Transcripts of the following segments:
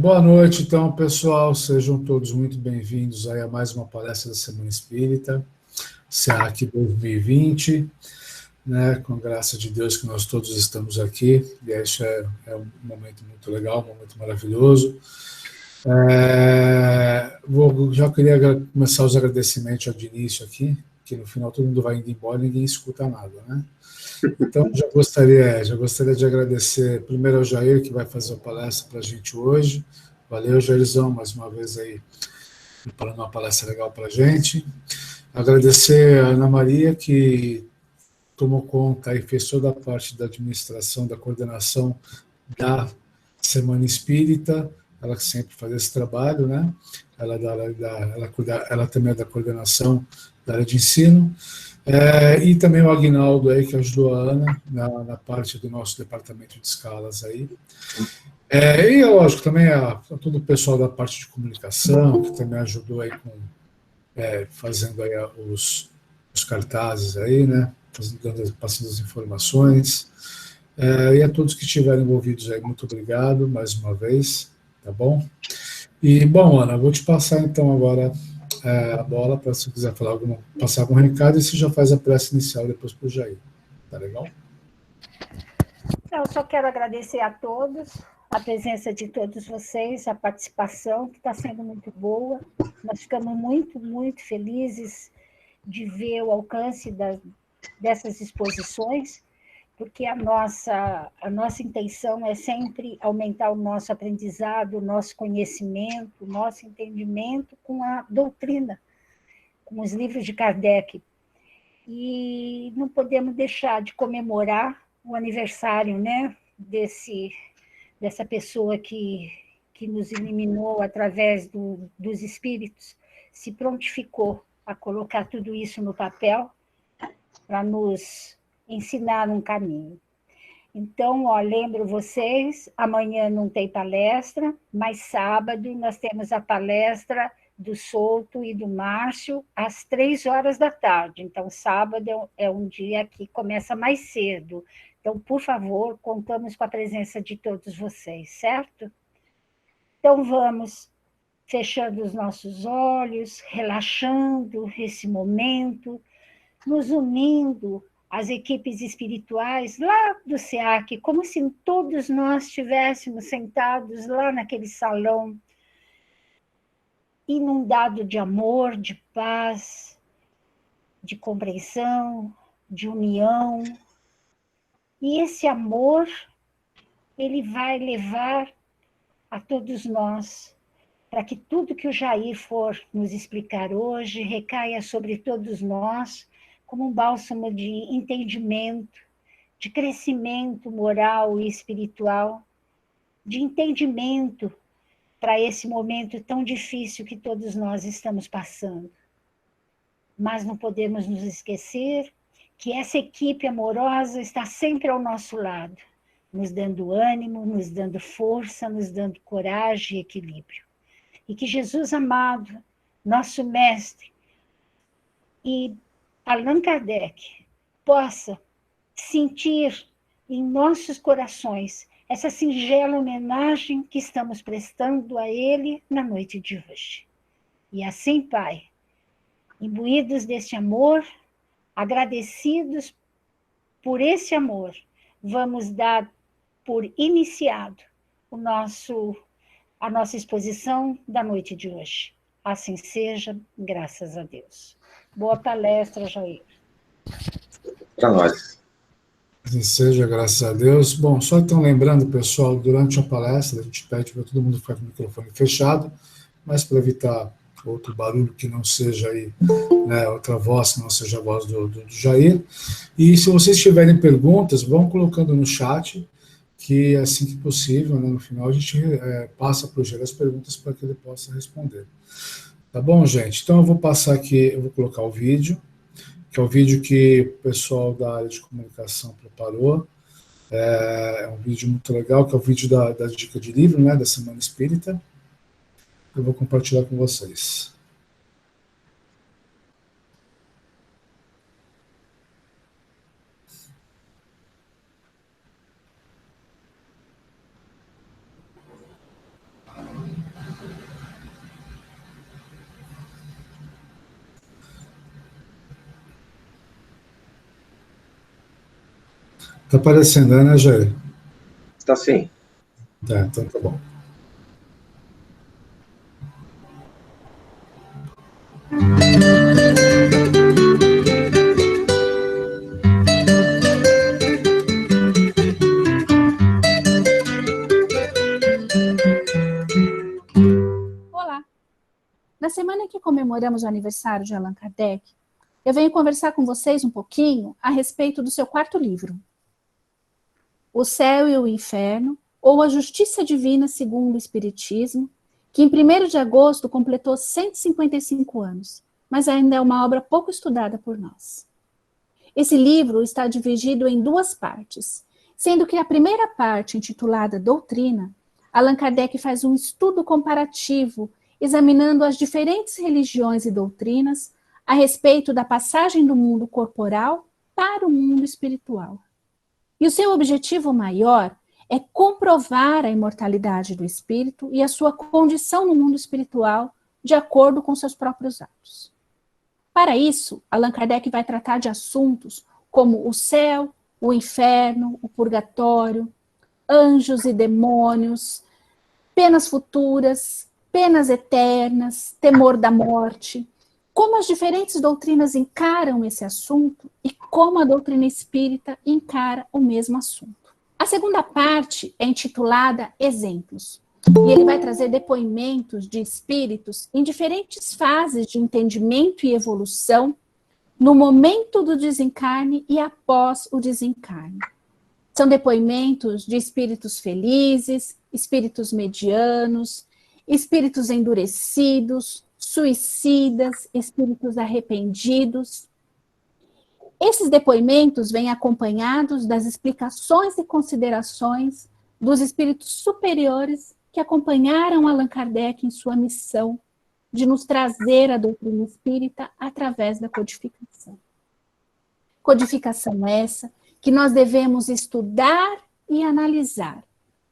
Boa noite, então, pessoal. Sejam todos muito bem-vindos aí a mais uma palestra da Semana Espírita, SEAC 2020, né? Com graça de Deus que nós todos estamos aqui, e este é um momento muito legal, um momento maravilhoso. Já queria começar os agradecimentos de início aqui, que no final todo mundo vai indo embora e ninguém escuta nada, né? Então, já gostaria de agradecer primeiro ao Jair, que vai fazer a palestra para a gente hoje. Valeu, Jairzão, mais uma vez aí, preparando uma palestra legal para a gente. Agradecer a Ana Maria, que tomou conta e fez toda a parte da administração, da coordenação da Semana Espírita, ela que sempre faz esse trabalho, né? Ela também é da coordenação da área de ensino. E também o Aguinaldo aí, que ajudou a Ana na parte do nosso departamento de escalas aí. E, lógico, também a todo o pessoal da parte de comunicação, que também ajudou aí fazendo aí os cartazes aí, né? Passando as informações. E a todos que estiveram envolvidos aí, muito obrigado mais uma vez, tá bom? E, bom, Ana, vou te passar então agora a bola para se quiser passar algum recado e você já faz a prece inicial depois para o Jair. Tá legal? Eu só quero agradecer a todos, a presença de todos vocês, a participação, que está sendo muito boa. Nós ficamos muito, muito felizes de ver o alcance dessas exposições, porque a nossa intenção é sempre aumentar o nosso aprendizado, o nosso conhecimento, o nosso entendimento com a doutrina, com os livros de Kardec. E não podemos deixar de comemorar o aniversário, né, dessa pessoa que nos eliminou através dos espíritos, se prontificou a colocar tudo isso no papel para nos ensinar um caminho. Então, lembro vocês, amanhã não tem palestra, mas sábado nós temos a palestra do Souto e do Márcio às 15h. Então, sábado é um dia que começa mais cedo. Então, por favor, contamos com a presença de todos vocês, certo? Então, vamos fechando os nossos olhos, relaxando esse momento, nos unindo às equipes espirituais lá do SEAC, como se todos nós estivéssemos sentados lá naquele salão, inundado de amor, de paz, de compreensão, de união. E esse amor, ele vai levar a todos nós, para que tudo que o Jair for nos explicar hoje recaia sobre todos nós, como um bálsamo de entendimento, de crescimento moral e espiritual, de entendimento para esse momento tão difícil que todos nós estamos passando. Mas não podemos nos esquecer que essa equipe amorosa está sempre ao nosso lado, nos dando ânimo, nos dando força, nos dando coragem e equilíbrio. E que Jesus amado, nosso mestre, e Allan Kardec possa sentir em nossos corações essa singela homenagem que estamos prestando a ele na noite de hoje. E assim, Pai, imbuídos deste amor, agradecidos por esse amor, vamos dar por iniciado a nossa exposição da noite de hoje. Assim seja, graças a Deus. Boa palestra, Jair. Para nós. Assim seja, graças a Deus. Bom, só então lembrando, pessoal, durante a palestra, a gente pede para todo mundo ficar com o microfone fechado, mas para evitar outro barulho que não seja aí, né, outra voz que não seja a voz do Jair. E se vocês tiverem perguntas, vão colocando no chat, que assim que possível, né, no final, a gente passa para o Jair as perguntas para que ele possa responder. Tá bom, gente? Então eu vou passar aqui, eu vou colocar o vídeo, que é o vídeo que o pessoal da área de comunicação preparou. É um vídeo muito legal, que é o vídeo da dica de livro, né, da Semana Espírita. Eu vou compartilhar com vocês. Tá aparecendo, né, Jair? Está sim. Tá, então tá bom. Olá! Na semana que comemoramos o aniversário de Allan Kardec, eu venho conversar com vocês um pouquinho a respeito do seu quarto livro, O Céu e o Inferno, ou A Justiça Divina segundo o Espiritismo, que em 1º de agosto completou 155 anos, mas ainda é uma obra pouco estudada por nós. Esse livro está dividido em 2 partes, sendo que a primeira parte, intitulada Doutrina, Allan Kardec faz um estudo comparativo, examinando as diferentes religiões e doutrinas a respeito da passagem do mundo corporal para o mundo espiritual. E o seu objetivo maior é comprovar a imortalidade do espírito e a sua condição no mundo espiritual de acordo com seus próprios atos. Para isso, Allan Kardec vai tratar de assuntos como o céu, o inferno, o purgatório, anjos e demônios, penas futuras, penas eternas, temor da morte, como as diferentes doutrinas encaram esse assunto e como a doutrina espírita encara o mesmo assunto. A segunda parte é intitulada Exemplos, e ele vai trazer depoimentos de espíritos em diferentes fases de entendimento e evolução no momento do desencarne e após o desencarne. São depoimentos de espíritos felizes, espíritos medianos, espíritos endurecidos, suicidas, espíritos arrependidos. Esses depoimentos vêm acompanhados das explicações e considerações dos espíritos superiores que acompanharam Allan Kardec em sua missão de nos trazer a doutrina espírita através da codificação. Codificação essa que nós devemos estudar e analisar,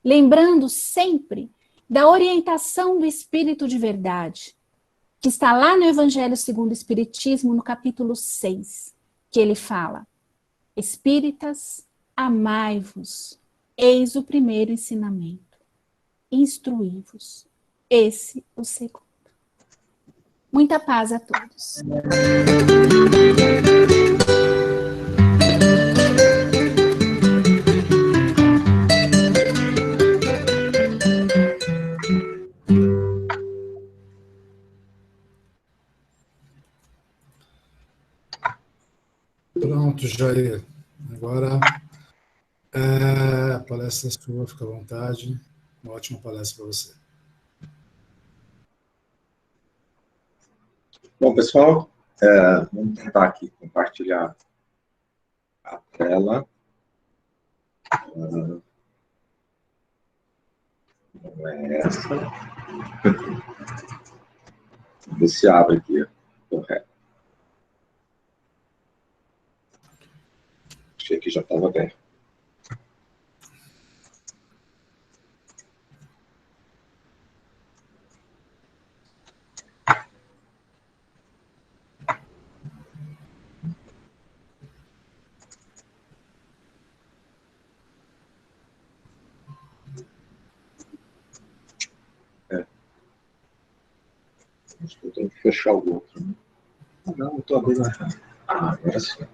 lembrando sempre da orientação do Espírito de Verdade, que está lá no Evangelho segundo o Espiritismo, no capítulo 6, que ele fala: Espíritas, amai-vos, eis o primeiro ensinamento, instruí-vos, esse o segundo. Muita paz a todos. Pronto, Jair. Agora a palestra é sua, fica à vontade. Uma ótima palestra para você. Bom, pessoal, vamos tentar aqui compartilhar a tela. Não é essa. Vamos ver se abre aqui. Correto. Achei que já estava bem. Acho que eu tenho que fechar o outro. Né? Não, eu estou abrindo errado. Agora sim.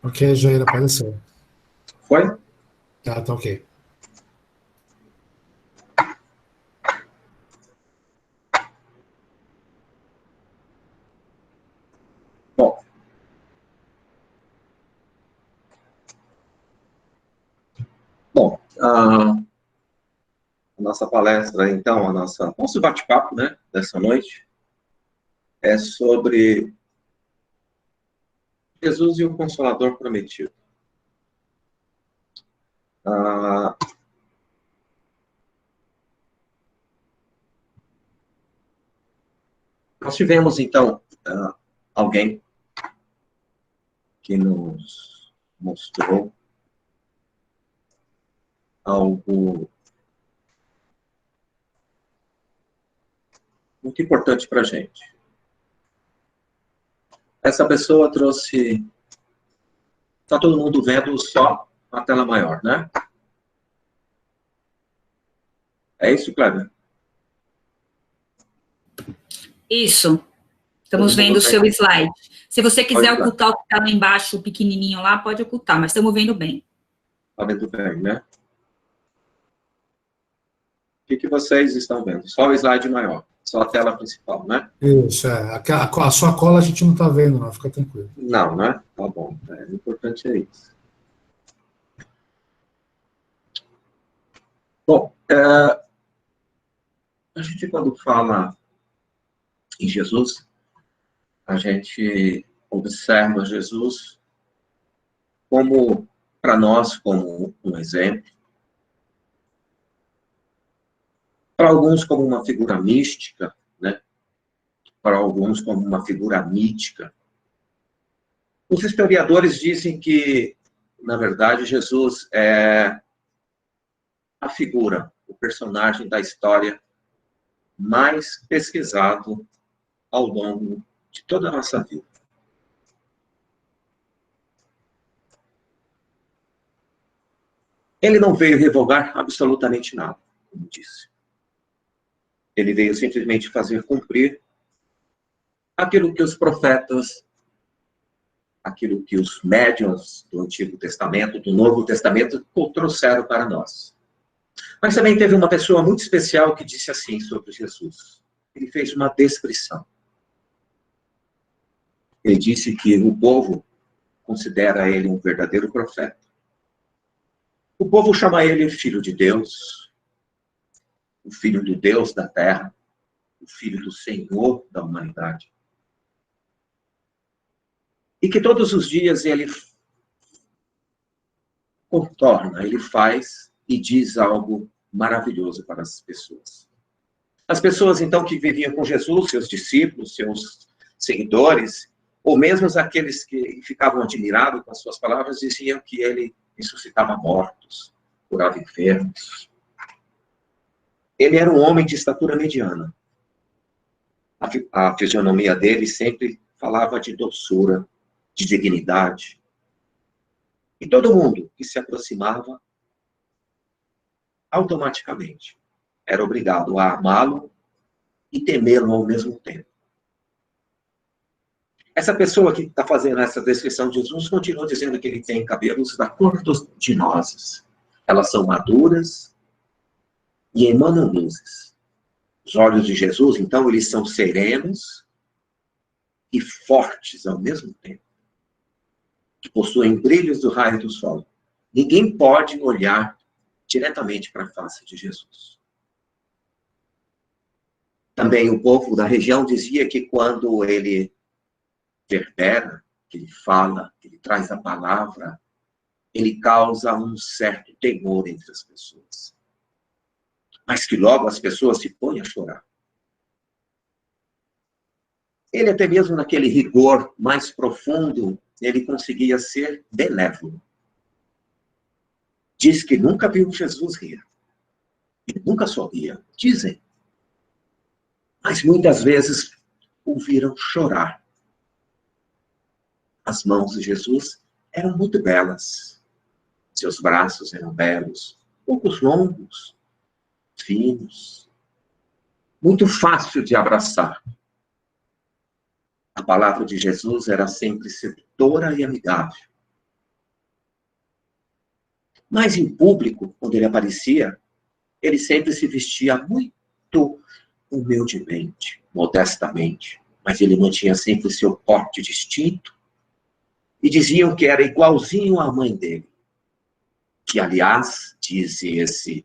Ok, Jair, apareceu. Foi? Tá ok. Bom, a nossa palestra, então, nosso bate-papo, né, dessa noite, é sobre Jesus e o Consolador Prometido. Nós tivemos, então, alguém que nos mostrou algo muito importante para a gente. Essa pessoa trouxe... Está todo mundo vendo só a tela maior, né? É isso, Cléber? Isso. Estamos vendo o seu slide. Se você quiser ocultar o que está lá embaixo, o pequenininho lá, pode ocultar, mas estamos vendo bem. Está vendo bem, né? O que vocês estão vendo? Só o slide maior, só a tela principal, né? Isso, a sua cola a gente não está vendo, não, fica tranquilo. Não, né? Tá bom. O importante é isso. Bom, a gente quando fala em Jesus, a gente observa Jesus como, para nós, como um exemplo. Para alguns, como uma figura mística, né? Para alguns, como uma figura mítica. Os historiadores dizem que, na verdade, Jesus é a figura, o personagem da história mais pesquisado ao longo de toda a nossa vida. Ele não veio revogar absolutamente nada, como disse. Ele veio simplesmente fazer cumprir aquilo que os profetas, aquilo que os médiuns do Antigo Testamento, do Novo Testamento, trouxeram para nós. Mas também teve uma pessoa muito especial que disse assim sobre Jesus. Ele fez uma descrição. Ele disse que o povo considera ele um verdadeiro profeta. O povo chama ele filho de Deus, o filho do Deus da terra, o filho do Senhor da humanidade. E que todos os dias ele contorna, ele faz e diz algo maravilhoso para as pessoas. As pessoas, então, que viviam com Jesus, seus discípulos, seus seguidores, ou mesmo aqueles que ficavam admirados com as suas palavras, diziam que ele ressuscitava mortos, curava enfermos. Ele era um homem de estatura mediana. A fisionomia dele sempre falava de doçura, de dignidade. E todo mundo que se aproximava, automaticamente, era obrigado a amá-lo e temê-lo ao mesmo tempo. Essa pessoa que está fazendo essa descrição de Jesus continua dizendo que ele tem cabelos da cor de nozes. Elas são maduras e emanam luzes. Os olhos de Jesus, então, eles são serenos e fortes ao mesmo tempo, que possuem brilhos do raio do sol. Ninguém pode olhar diretamente para a face de Jesus. Também o povo da região dizia que quando ele verbera, que ele fala, que ele traz a palavra, ele causa um certo temor entre as pessoas. Mas que logo as pessoas se põem a chorar. Ele até mesmo naquele rigor mais profundo, ele conseguia ser benévolo. Diz que nunca viu Jesus rir. E nunca sorria, dizem. Mas muitas vezes o viram chorar. As mãos de Jesus eram muito belas. Seus braços eram belos, poucos longos, finos. Muito fácil de abraçar. A palavra de Jesus era sempre sedutora e amigável. Mas em público, quando ele aparecia, ele sempre se vestia muito humildemente, modestamente. Mas ele mantinha sempre seu porte distinto. E diziam que era igualzinho à mãe dele. Que, aliás, diz esse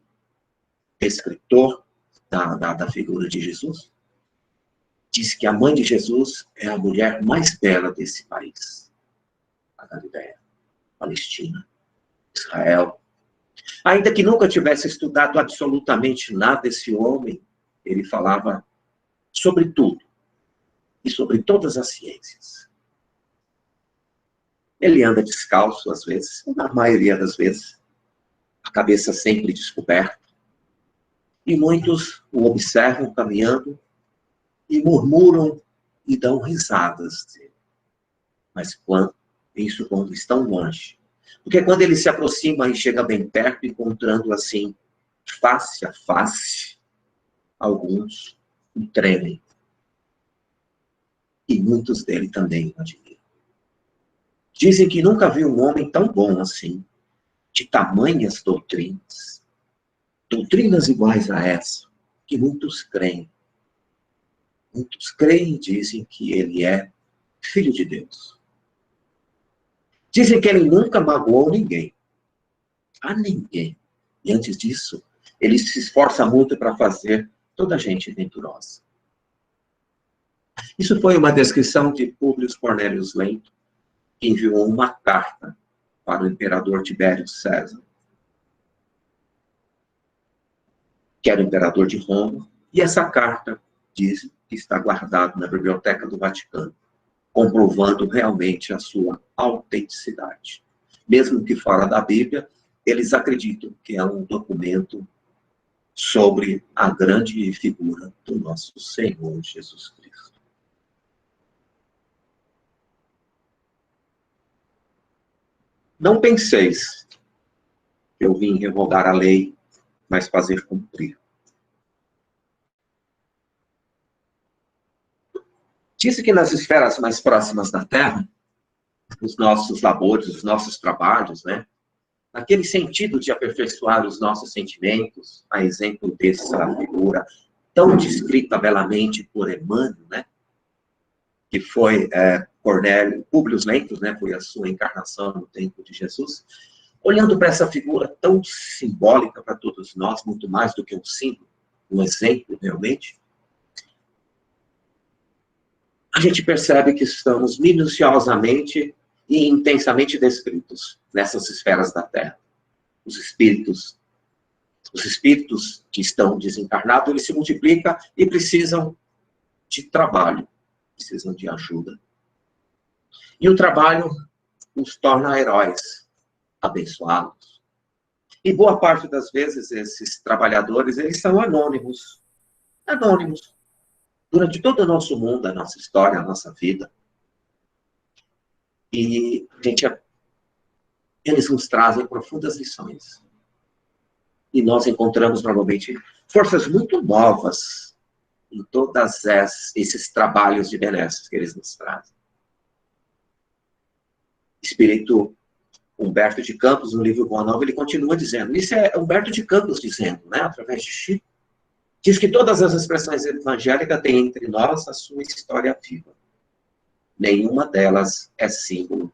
descritor da figura de Jesus, diz que a mãe de Jesus é a mulher mais bela desse país. A Galileia, Palestina, Israel. Ainda que nunca tivesse estudado absolutamente nada desse homem, ele falava sobre tudo e sobre todas as ciências. Ele anda descalço, às vezes, na maioria das vezes, a cabeça sempre descoberta. E muitos o observam caminhando e murmuram e dão risadas dele. Mas quando estão longe. Porque quando ele se aproxima e chega bem perto, encontrando assim, face a face, alguns o tremem. E muitos dele também o admiram. Dizem que nunca viu um homem tão bom assim, de tamanhas doutrinas. Doutrinas iguais a essa, que muitos creem. Muitos creem e dizem que ele é filho de Deus. Dizem que ele nunca magoou ninguém. A ninguém. E antes disso, ele se esforça muito para fazer toda a gente venturosa. Isso foi uma descrição de Públio Cornelius Lento, que enviou uma carta para o imperador Tibério César, que era o imperador de Roma, e essa carta diz que está guardada na Biblioteca do Vaticano, comprovando realmente a sua autenticidade. Mesmo que fora da Bíblia, eles acreditam que é um documento sobre a grande figura do nosso Senhor Jesus Cristo. Não penseis que eu vim revogar a lei, mas fazer cumprir. Diz que nas esferas mais próximas da Terra, os nossos labores, os nossos trabalhos, né? Naquele sentido de aperfeiçoar os nossos sentimentos, a exemplo dessa figura tão descrita belamente por Emmanuel, né? Que foi Públio Lento, né? Foi a sua encarnação no tempo de Jesus. Olhando para essa figura tão simbólica para todos nós, muito mais do que um símbolo, um exemplo realmente, a gente percebe que estamos minuciosamente e intensamente descritos nessas esferas da Terra. Os espíritos que estão desencarnados, eles se multiplicam e precisam de trabalho, precisam de ajuda. E o trabalho os torna heróis, abençoados. E boa parte das vezes, esses trabalhadores, eles são anônimos. Anônimos. Durante todo o nosso mundo, a nossa história, a nossa vida. E, eles nos trazem profundas lições. E nós encontramos, normalmente, forças muito novas em todos esses trabalhos de benesses que eles nos trazem. Espírito Humberto de Campos, no livro Boa Nova, ele continua dizendo, isso é Humberto de Campos dizendo, né, através de Chico, diz que todas as expressões evangélicas têm entre nós a sua história viva. Nenhuma delas é símbolo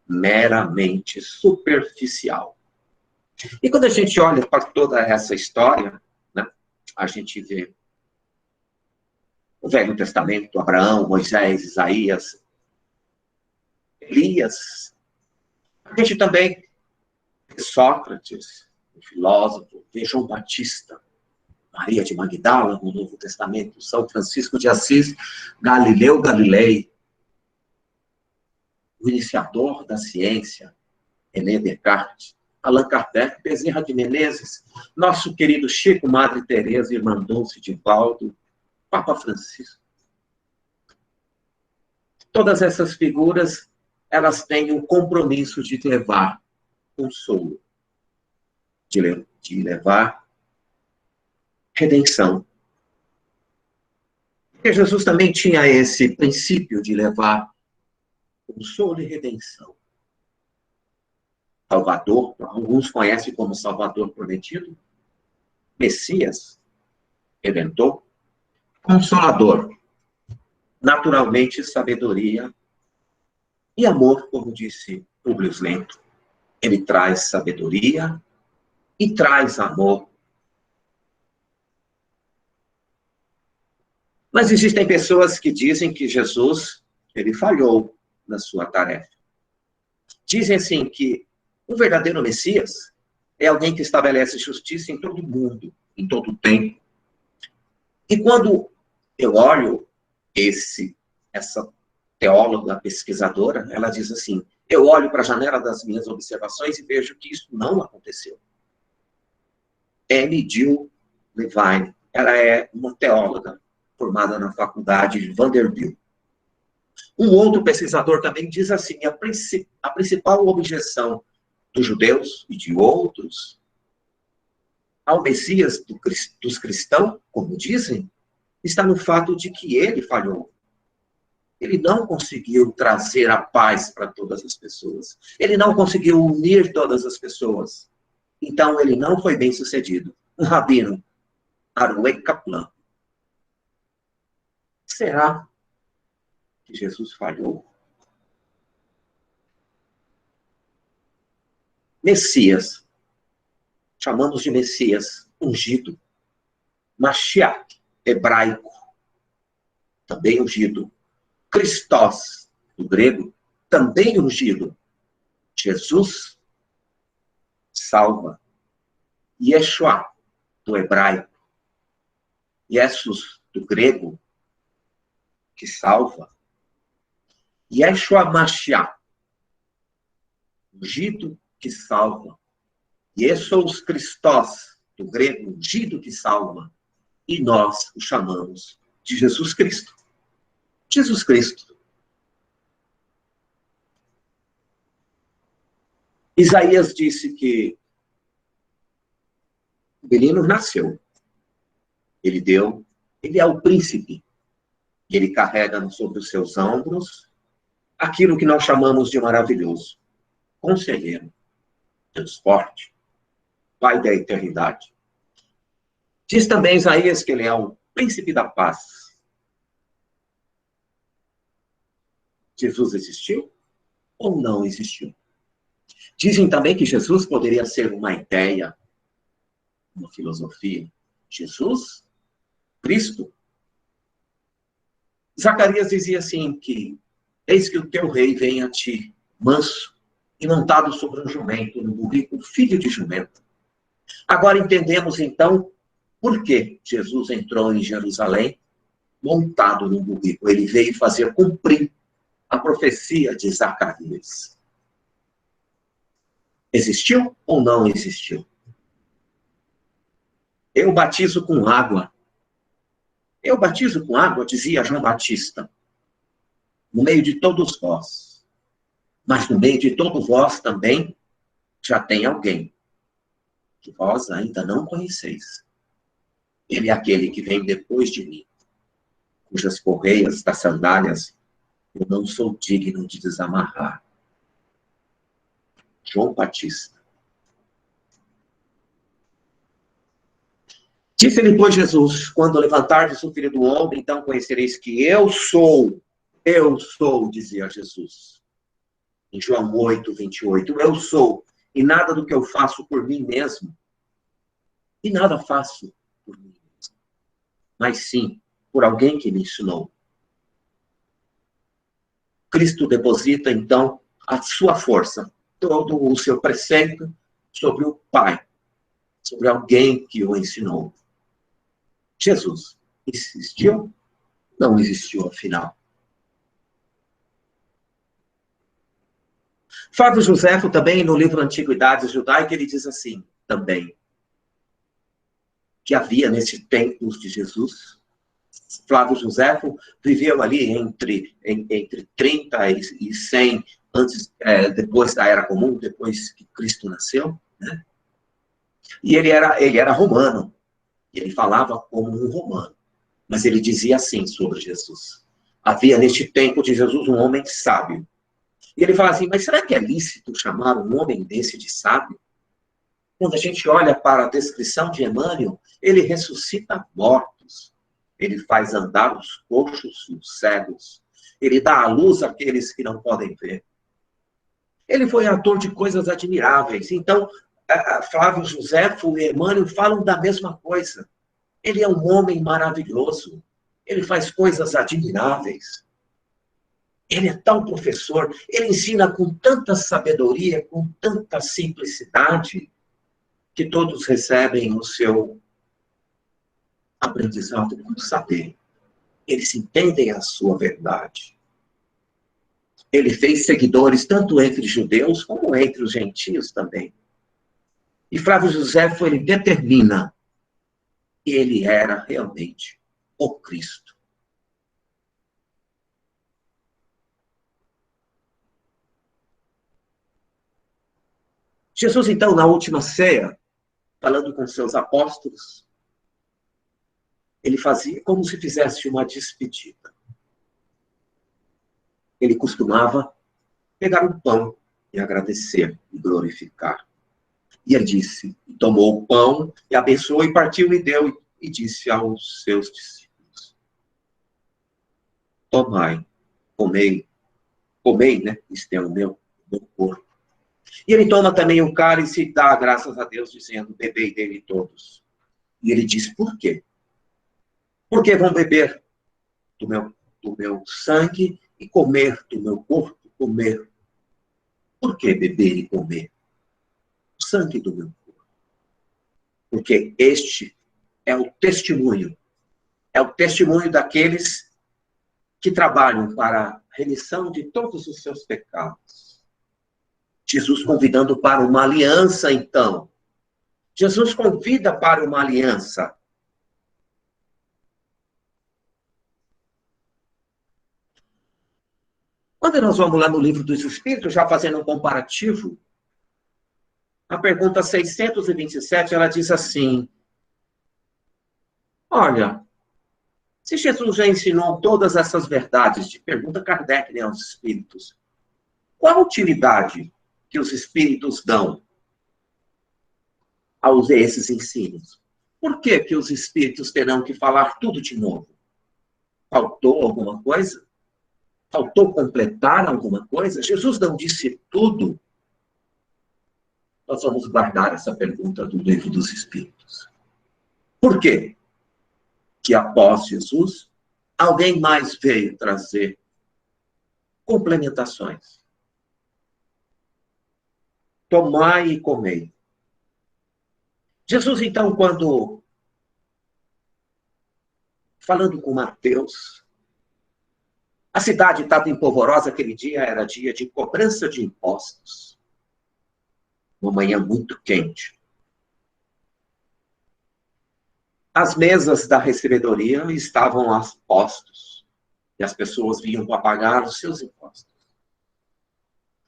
meramente superficial. E quando a gente olha para toda essa história, né, a gente vê o Velho Testamento, Abraão, Moisés, Isaías, Elias. A gente também vê Sócrates, o filósofo, vê João Batista, Maria de Magdala, no Novo Testamento, São Francisco de Assis, Galileu Galilei, o iniciador da ciência, René Descartes, Allan Kardec, Bezerra de Menezes, nosso querido Chico, Madre Teresa, Irmã Dulce de Valdo, Papa Francisco. Todas essas figuras, elas têm um compromisso de levar consolo, de levar redenção. Porque Jesus também tinha esse princípio de levar consolo e redenção. Salvador, alguns conhecem como Salvador prometido, Messias, Redentor, Consolador, naturalmente sabedoria e amor, como disse Públio Lento. Ele traz sabedoria e traz amor Mas existem pessoas que dizem que Jesus, ele falhou na sua tarefa. Dizem assim que o verdadeiro Messias é alguém que estabelece justiça em todo mundo, em todo tempo. E quando eu olho essa teóloga, pesquisadora, ela diz assim, eu olho para a janela das minhas observações e vejo que isso não aconteceu. Annie Jill Levine, ela é uma teóloga formada na faculdade de Vanderbilt. Um outro pesquisador também diz assim, a principal objeção dos judeus e de outros ao Messias dos cristãos, como dizem, está no fato de que ele falhou. Ele não conseguiu trazer a paz para todas as pessoas. Ele não conseguiu unir todas as pessoas. Então, ele não foi bem sucedido. Um rabino, Arueh Kaplan. Será que Jesus falhou? Messias. Chamamos de Messias, ungido. Mashiach, hebraico. Também ungido. Christos, do grego, também ungido. Jesus salva. Yeshua, do hebraico. Jesus, do grego, que salva. Yeshua Mashiach, ungido que salva. Jesus Christos, do grego, ungido que salva. E nós o chamamos de Jesus Cristo. Jesus Cristo. Isaías disse que o menino nasceu. Ele é o príncipe. E ele carrega sobre os seus ombros aquilo que nós chamamos de maravilhoso. Conselheiro, Deus forte, Pai da eternidade. Diz também Isaías que ele é o príncipe da paz. Jesus existiu ou não existiu? Dizem também que Jesus poderia ser uma ideia, uma filosofia. Jesus? Cristo? Zacarias dizia assim que eis que o teu rei vem a ti, manso, e montado sobre um jumento, um burrico, filho de jumento. Agora entendemos então por que Jesus entrou em Jerusalém montado num burrico. Ele veio fazer cumprir a profecia de Zacarias. Existiu ou não existiu? Eu batizo com água. Eu batizo com água, dizia João Batista, no meio de todos vós. Mas no meio de todos vós também já tem alguém que vós ainda não conheceis. Ele é aquele que vem depois de mim, cujas correias das sandálias eu não sou digno de desamarrar. João Batista. Disse-lhe, pois, Jesus, quando levantardes o Filho do Homem, então conhecereis que eu sou, dizia Jesus. Em João 8, 28, eu sou, e nada do que eu faço por mim mesmo, e nada faço por mim mesmo, mas sim por alguém que me ensinou. Cristo deposita, então, a sua força, todo o seu preceito sobre o Pai, sobre alguém que o ensinou. Jesus existiu? Não existiu, afinal. Flávio Josefo, também, no livro Antiguidades Judaicas, ele diz assim, também, que havia nesse tempo de Jesus. Flávio Josefo viveu ali entre 30 e 100, depois da Era Comum, depois que Cristo nasceu, né? E ele era romano, ele falava como um romano, mas ele dizia assim sobre Jesus. Havia neste tempo de Jesus um homem sábio. E ele fala assim, mas será que é lícito chamar um homem desse de sábio? Quando a gente olha para a descrição de Emmanuel, ele ressuscita mortos. Ele faz andar os coxos e os cegos. Ele dá à luz àqueles que não podem ver. Ele foi autor de coisas admiráveis. Então, Flávio Josefo e Emmanuel falam da mesma coisa. Ele é um homem maravilhoso. ele faz coisas admiráveis. Ele é tão professor, ele ensina com tanta sabedoria, com tanta simplicidade, que todos recebem o seu aprendizado com saber. Eles entendem a sua verdade. Ele fez seguidores tanto entre judeus como entre os gentios também. E Flávio José ele determina que ele era realmente o Cristo. Jesus, então, na última ceia, falando com seus apóstolos, ele fazia como se fizesse uma despedida. Ele costumava pegar um pão e agradecer e glorificar. E ele disse, tomou o pão e abençoou e partiu e deu e disse aos seus discípulos: tomai, comei, né? Isto é o meu corpo. E ele toma também o cálice e dá graças a Deus, dizendo, bebei dele todos. E ele diz, por quê? Porque vão beber do meu sangue e comer do meu corpo, comer. Por que beber e comer? O sangue do meu corpo. Porque este é o testemunho daqueles que trabalham para a remissão de todos os seus pecados. Jesus convidando para uma aliança, então. Jesus convida para uma aliança. Quando nós vamos lá no Livro dos Espíritos, já fazendo um comparativo, a pergunta 627, ela diz assim, olha, se Jesus já ensinou todas essas verdades, pergunta Kardec, né, aos espíritos, qual a utilidade que os espíritos dão a esses ensinos? Por que que os espíritos terão que falar tudo de novo? Faltou alguma coisa? Faltou completar alguma coisa? Jesus não disse tudo? Nós vamos guardar essa pergunta do Livro dos Espíritos. Por quê? Que após Jesus, alguém mais veio trazer complementações. Tomai e comei. Jesus, então, quando, falando com Mateus, a cidade estava empolvorosa, aquele dia era dia de cobrança de impostos. Uma manhã muito quente. As mesas da recebedoria estavam a postos, e as pessoas vinham para pagar os seus impostos.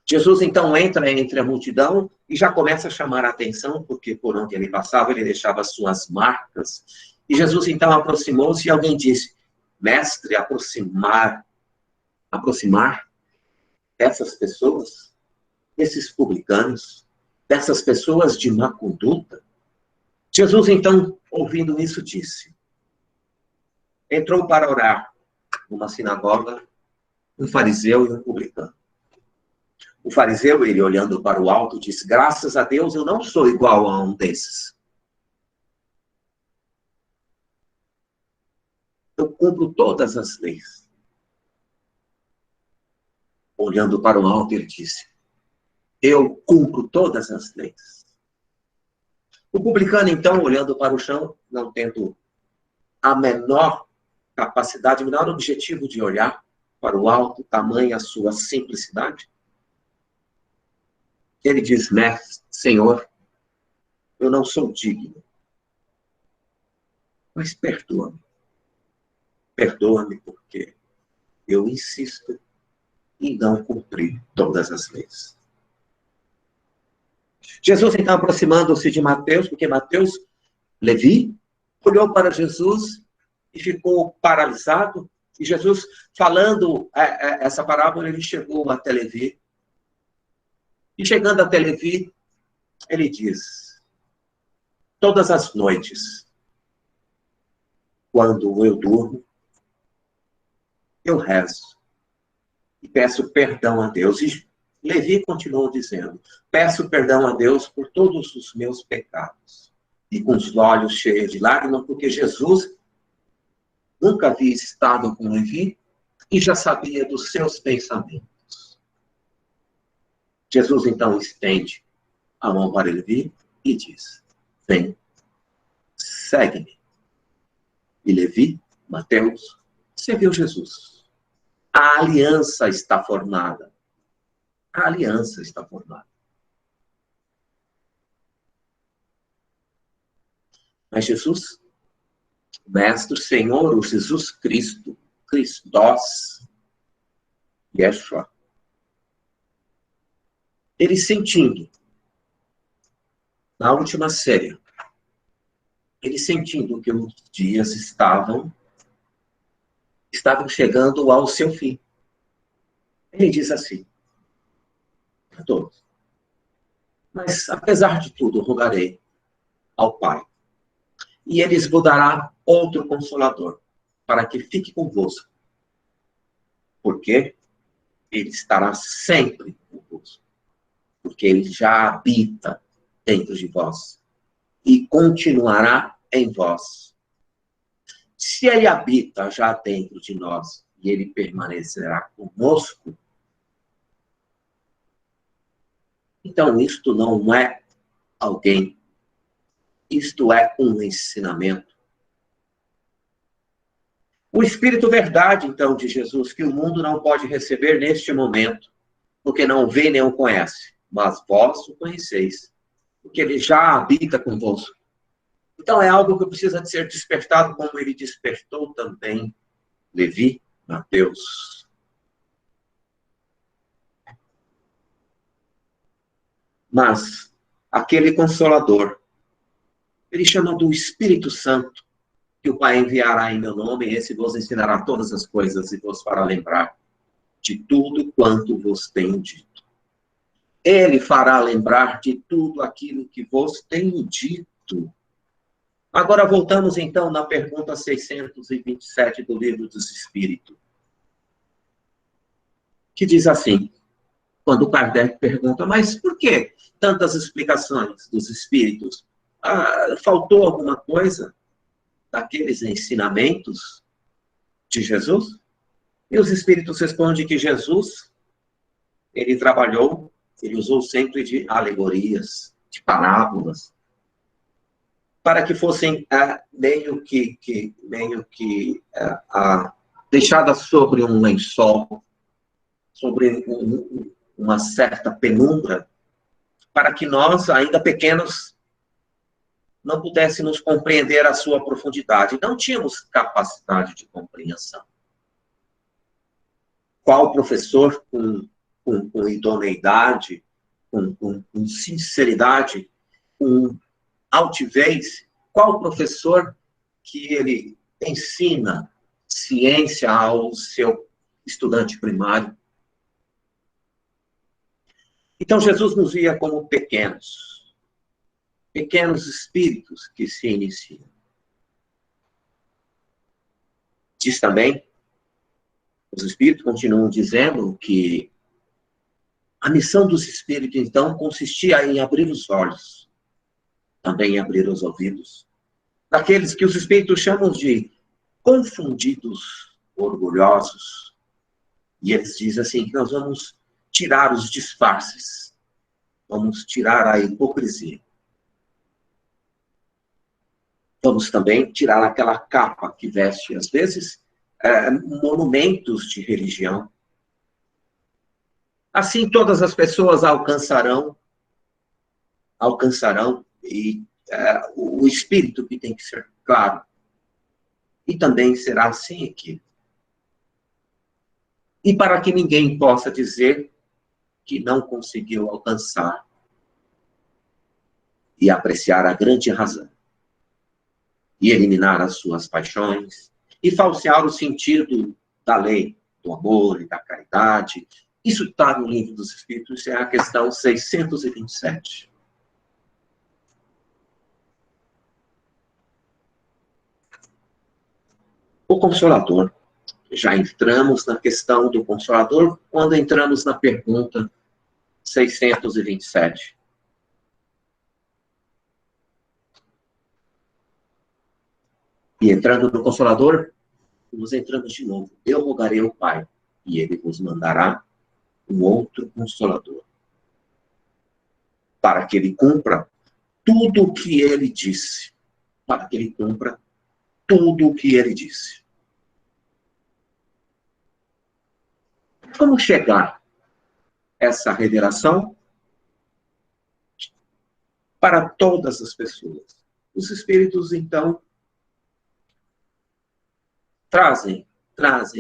Jesus, então, entra entre a multidão e já começa a chamar a atenção, porque por onde ele passava, ele deixava as suas marcas. E Jesus, então, aproximou-se e alguém disse, mestre, aproximar dessas pessoas, desses publicanos, dessas pessoas de má conduta. Jesus, então, ouvindo isso, disse, entrou para orar numa sinagoga um fariseu e um publicano. O fariseu, ele olhando para o alto, disse, graças a Deus eu não sou igual a um desses. Eu cumpro todas as leis. Olhando para o alto, ele disse, eu cumpro todas as leis. O publicano, então, olhando para o chão, não tendo a menor capacidade, o menor objetivo de olhar para o alto, tamanha a sua simplicidade, ele diz, mestre, Senhor, eu não sou digno, mas perdoa-me. Perdoa-me porque eu insisto em não cumprir todas as leis. Jesus, então, aproximando-se de Mateus, porque Mateus, Levi, olhou para Jesus e ficou paralisado. E Jesus, falando essa parábola, ele chegou até Levi. E chegando até Levi, ele diz, todas as noites, quando eu durmo, eu rezo e peço perdão a Deus. E Levi continuou dizendo, peço perdão a Deus por todos os meus pecados. E com os olhos cheios de lágrimas, porque Jesus nunca havia estado com Levi e já sabia dos seus pensamentos. Jesus, então, estende a mão para Levi e diz: vem, segue-me. E Levi, Mateus, seguiu Jesus. A aliança está formada. A aliança está formada. Mas Jesus, Mestre, Senhor, o Jesus Cristo, Christos, Yeshua, ele sentindo, na última ceia, ele sentindo que os dias estavam chegando ao seu fim. Ele diz assim, a todos: mas, apesar de tudo, rogarei ao Pai, e ele vos dará outro Consolador, para que fique convosco, porque ele estará sempre convosco, porque ele já habita dentro de vós, e continuará em vós. Se ele habita já dentro de nós, e ele permanecerá conosco, então isto não é alguém, isto é um ensinamento. O Espírito Verdade, então, de Jesus, que o mundo não pode receber neste momento, porque não vê nem o conhece, mas vós o conheceis, porque ele já habita convosco. Então é algo que precisa de ser despertado, como ele despertou também Levi, Mateus. Mas aquele Consolador, ele chama do Espírito Santo, que o Pai enviará em meu nome, e esse vos ensinará todas as coisas e vos fará lembrar de tudo quanto vos tenho dito. Ele fará lembrar de tudo aquilo que vos tenho dito. Agora voltamos então na pergunta 627 do Livro dos Espíritos, que diz assim, quando Kardec pergunta, mas por que tantas explicações dos Espíritos? Faltou alguma coisa daqueles ensinamentos de Jesus? E os Espíritos respondem que Jesus, ele trabalhou, ele usou sempre de alegorias, de parábolas, para que fossem meio que deixadas sobre um lençol, sobre uma certa penumbra, para que nós, ainda pequenos, não pudéssemos compreender a sua profundidade. Não tínhamos capacidade de compreensão. Qual professor com idoneidade, com sinceridade, com altivez, qual professor que ele ensina ciência ao seu estudante primário? Então, Jesus nos via como pequenos espíritos que se iniciam. Diz também, os espíritos continuam dizendo que a missão dos espíritos, então, consistia em abrir os olhos, também em abrir os ouvidos, daqueles que os espíritos chamam de confundidos, orgulhosos. E eles dizem assim, que nós vamos tirar os disfarces, vamos tirar a hipocrisia. Vamos também tirar aquela capa que veste, às vezes, monumentos de religião. Assim, todas as pessoas alcançarão e o espírito que tem que ser claro. E também será assim aqui. E para que ninguém possa dizer que não conseguiu alcançar e apreciar a grande razão, e eliminar as suas paixões, e falsear o sentido da lei, do amor e da caridade. Isso está no Livro dos Espíritos, é a questão 627. O Consolador. Já entramos na questão do Consolador quando entramos na pergunta 627. E entrando no Consolador, nós entramos de novo. Eu rogarei ao Pai, e Ele vos mandará um outro Consolador, para que Ele cumpra tudo o que Ele disse. Para que Ele cumpra tudo o que Ele disse. Como chegar essa revelação? Para todas as pessoas. Os Espíritos, então, trazem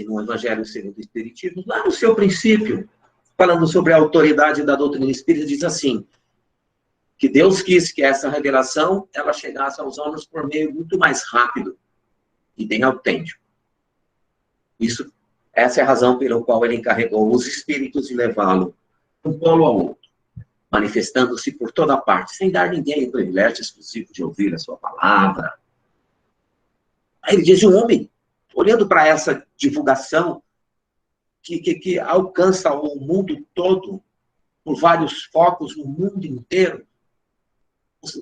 no Evangelho segundo o Espiritismo, lá no seu princípio, falando sobre a autoridade da doutrina espírita, diz assim, que Deus quis que essa revelação, ela chegasse aos homens por meio muito mais rápido e bem autêntico. Essa é a razão pela qual ele encarregou os Espíritos de levá-lo de um polo ao outro, manifestando-se por toda parte, sem dar ninguém o privilégio exclusivo de ouvir a sua palavra. Aí ele diz, um homem, olhando para essa divulgação que alcança o mundo todo, por vários focos no mundo inteiro, os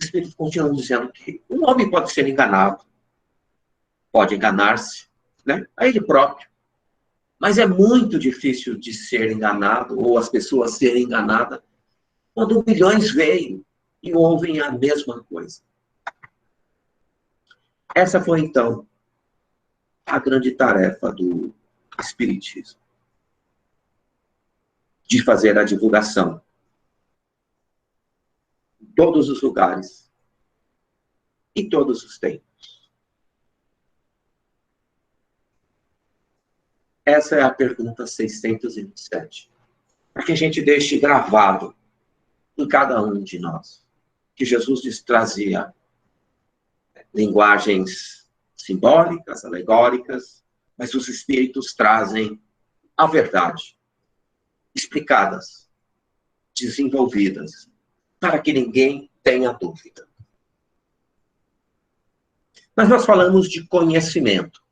Espíritos continuam dizendo que um homem pode ser enganado, pode enganar-se, né? A ele próprio. Mas é muito difícil de ser enganado, ou as pessoas serem enganadas, quando milhões veem e ouvem a mesma coisa. Essa foi, então, a grande tarefa do Espiritismo. De fazer a divulgação em todos os lugares, em todos os tempos. Essa é a pergunta 627. Para que a gente deixe gravado em cada um de nós. Que Jesus trazia linguagens simbólicas, alegóricas, mas os Espíritos trazem a verdade, explicadas, desenvolvidas, para que ninguém tenha dúvida. Mas nós falamos de conhecimento.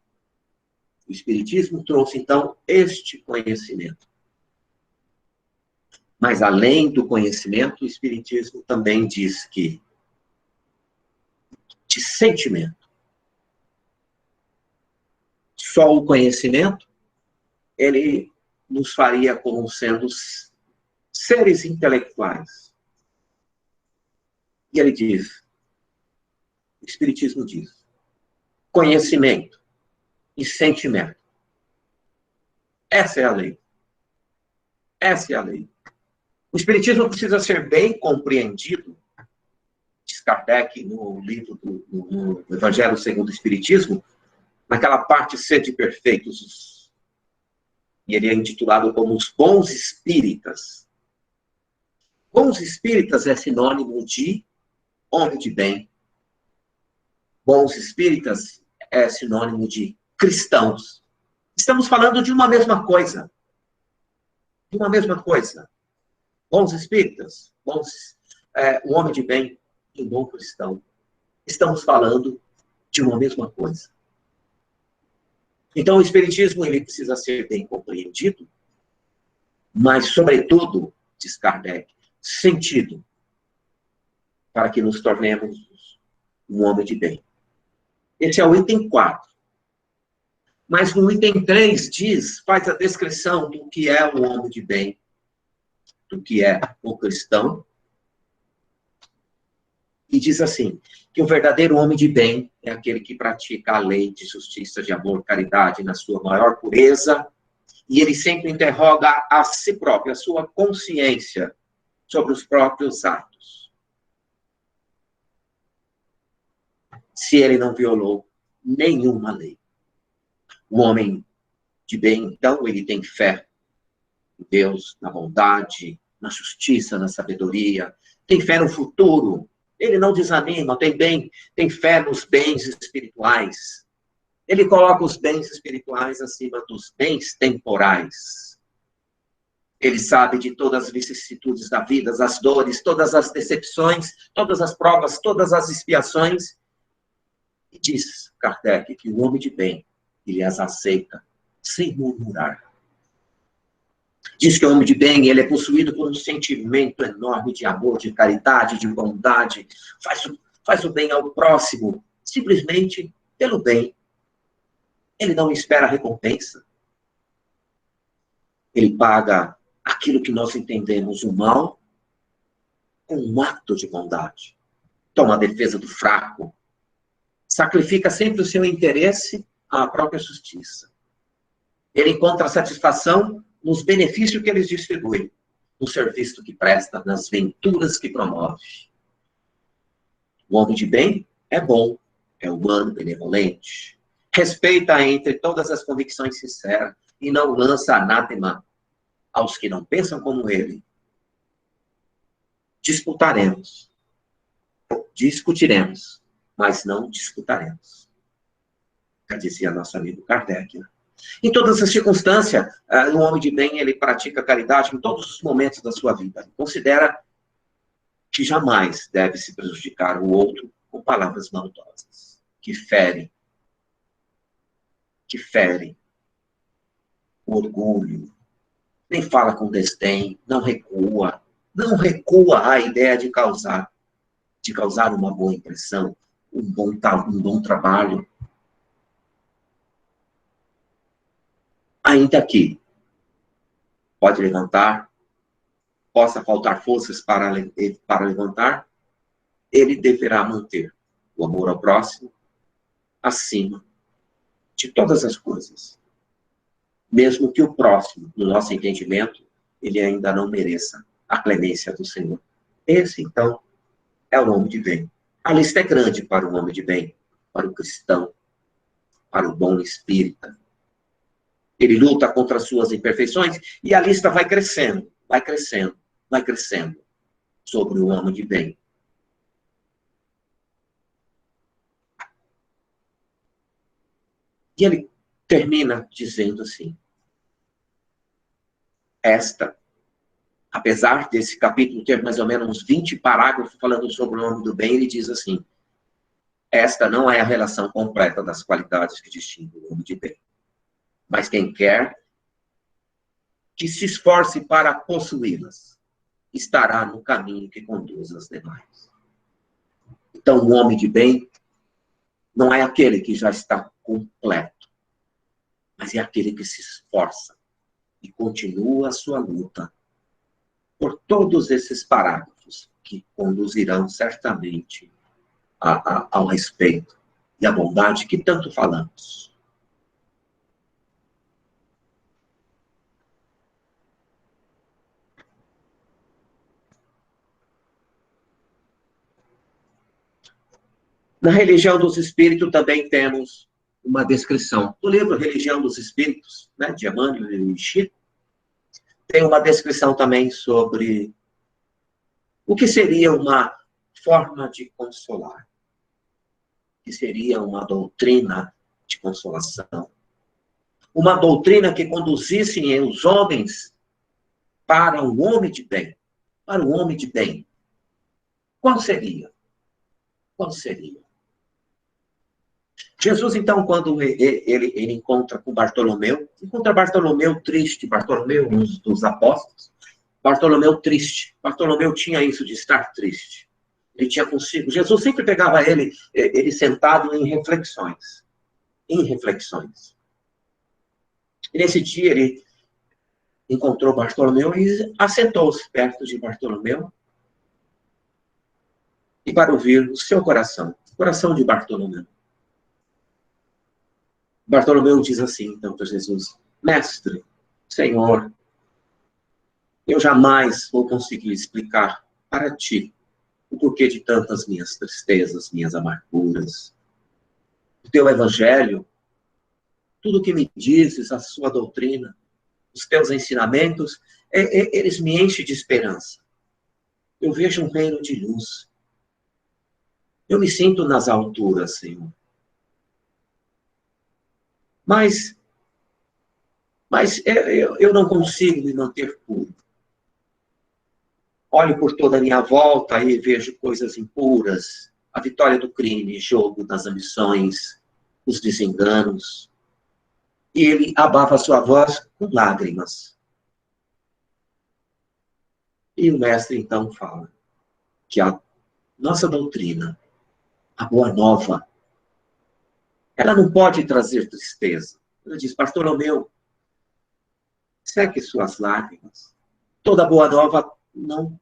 O Espiritismo trouxe, então, este conhecimento. Mas, além do conhecimento, o Espiritismo também diz que de sentimento. Só o conhecimento, ele nos faria como sendo seres intelectuais. E ele diz, o Espiritismo diz, conhecimento e sentimento. Essa é a lei. Essa é a lei. O Espiritismo precisa ser bem compreendido, diz Kardec no livro do Evangelho segundo o Espiritismo, naquela parte Sede Perfeitos, e ele é intitulado como os bons espíritas. Bons espíritas é sinônimo de homem de bem. Bons espíritas é sinônimo de cristãos. Estamos falando de uma mesma coisa. De uma mesma coisa. Bons espíritas, um homem de bem e um bom cristão. Estamos falando de uma mesma coisa. Então, o Espiritismo ele precisa ser bem compreendido, mas, sobretudo, diz Kardec, sentido, para que nos tornemos um homem de bem. Esse é o item 4. Mas no item 3 faz a descrição do que é o homem de bem, do que é o cristão, e diz assim, que o verdadeiro homem de bem é aquele que pratica a lei de justiça, de amor, caridade na sua maior pureza, e ele sempre interroga a si próprio, a sua consciência sobre os próprios atos. Se ele não violou nenhuma lei. O homem de bem, então, ele tem fé em Deus, na bondade, na justiça, na sabedoria, tem fé no futuro, ele não desanima, tem fé nos bens espirituais. Ele coloca os bens espirituais acima dos bens temporais. Ele sabe de todas as vicissitudes da vida, as dores, todas as decepções, todas as provas, todas as expiações. E diz Kardec que o homem de bem, ele as aceita sem murmurar. Diz que o homem de bem, ele é possuído por um sentimento enorme de amor, de caridade, de bondade, faz o bem ao próximo, simplesmente pelo bem. Ele não espera recompensa. Ele paga aquilo que nós entendemos o mal com um ato de bondade. Toma a defesa do fraco. Sacrifica sempre o seu interesse à própria justiça. Ele encontra satisfação nos benefícios que ele distribui, no serviço que presta, nas venturas que promove. O homem de bem é bom, é humano, benevolente. Respeita entre todas as convicções sinceras e não lança anátema aos que não pensam como ele. Disputaremos, discutiremos, mas não disputaremos. Já dizia nosso amigo Kardec. Né? Em todas as circunstâncias, o homem de bem, ele pratica caridade em todos os momentos da sua vida. Ele considera que jamais deve se prejudicar o outro com palavras maldosas, que ferem o orgulho, nem fala com desdém, não recua à ideia de causar uma boa impressão, um bom trabalho. Ainda que pode levantar, possa faltar forças para levantar, ele deverá manter o amor ao próximo acima de todas as coisas. Mesmo que o próximo, no nosso entendimento, ele ainda não mereça a clemência do Senhor. Esse, então, é o homem de bem. A lista é grande para o homem de bem, para o cristão, para o bom espírita. Ele luta contra as suas imperfeições e a lista vai crescendo sobre o homem de bem. E ele termina dizendo assim: apesar desse capítulo ter mais ou menos uns 20 parágrafos falando sobre o homem do bem, ele diz assim: esta não é a relação completa das qualidades que distinguem o homem de bem. Mas quem quer que se esforce para possuí-las, estará no caminho que conduz às demais. Então, o homem de bem não é aquele que já está completo, mas é aquele que se esforça e continua a sua luta por todos esses parágrafos que conduzirão certamente ao respeito e à bondade que tanto falamos. Na Religião dos Espíritos também temos uma descrição. No livro Religião dos Espíritos, né, de Emmanuel e Chico, tem uma descrição também sobre o que seria uma forma de consolar, que seria uma doutrina de consolação. Uma doutrina que conduzisse os homens para um homem de bem. Para o homem de bem. Qual seria? Qual seria? Jesus, então, quando ele encontra com Bartolomeu, encontra Bartolomeu triste, Bartolomeu, um dos apóstolos, Bartolomeu triste. Bartolomeu tinha isso de estar triste. Ele tinha consigo. Jesus sempre pegava ele sentado em reflexões. Em reflexões. E nesse dia ele encontrou Bartolomeu e assentou-se perto de Bartolomeu e para ouvir o seu coração, o coração de Bartolomeu. Bartolomeu diz assim, então, para Jesus: Mestre, Senhor, eu jamais vou conseguir explicar para ti o porquê de tantas minhas tristezas, minhas amarguras. O teu evangelho, tudo o que me dizes, a sua doutrina, os teus ensinamentos, eles me enchem de esperança. Eu vejo um reino de luz. Eu me sinto nas alturas, Senhor. Mas eu não consigo me manter puro. Olho por toda a minha volta e vejo coisas impuras, a vitória do crime, jogo das ambições, os desenganos. E ele abafa sua voz com lágrimas. E o mestre então fala que a nossa doutrina, a boa nova, ela não pode trazer tristeza. Ela diz, Bartolomeu, seque suas lágrimas. Toda boa nova não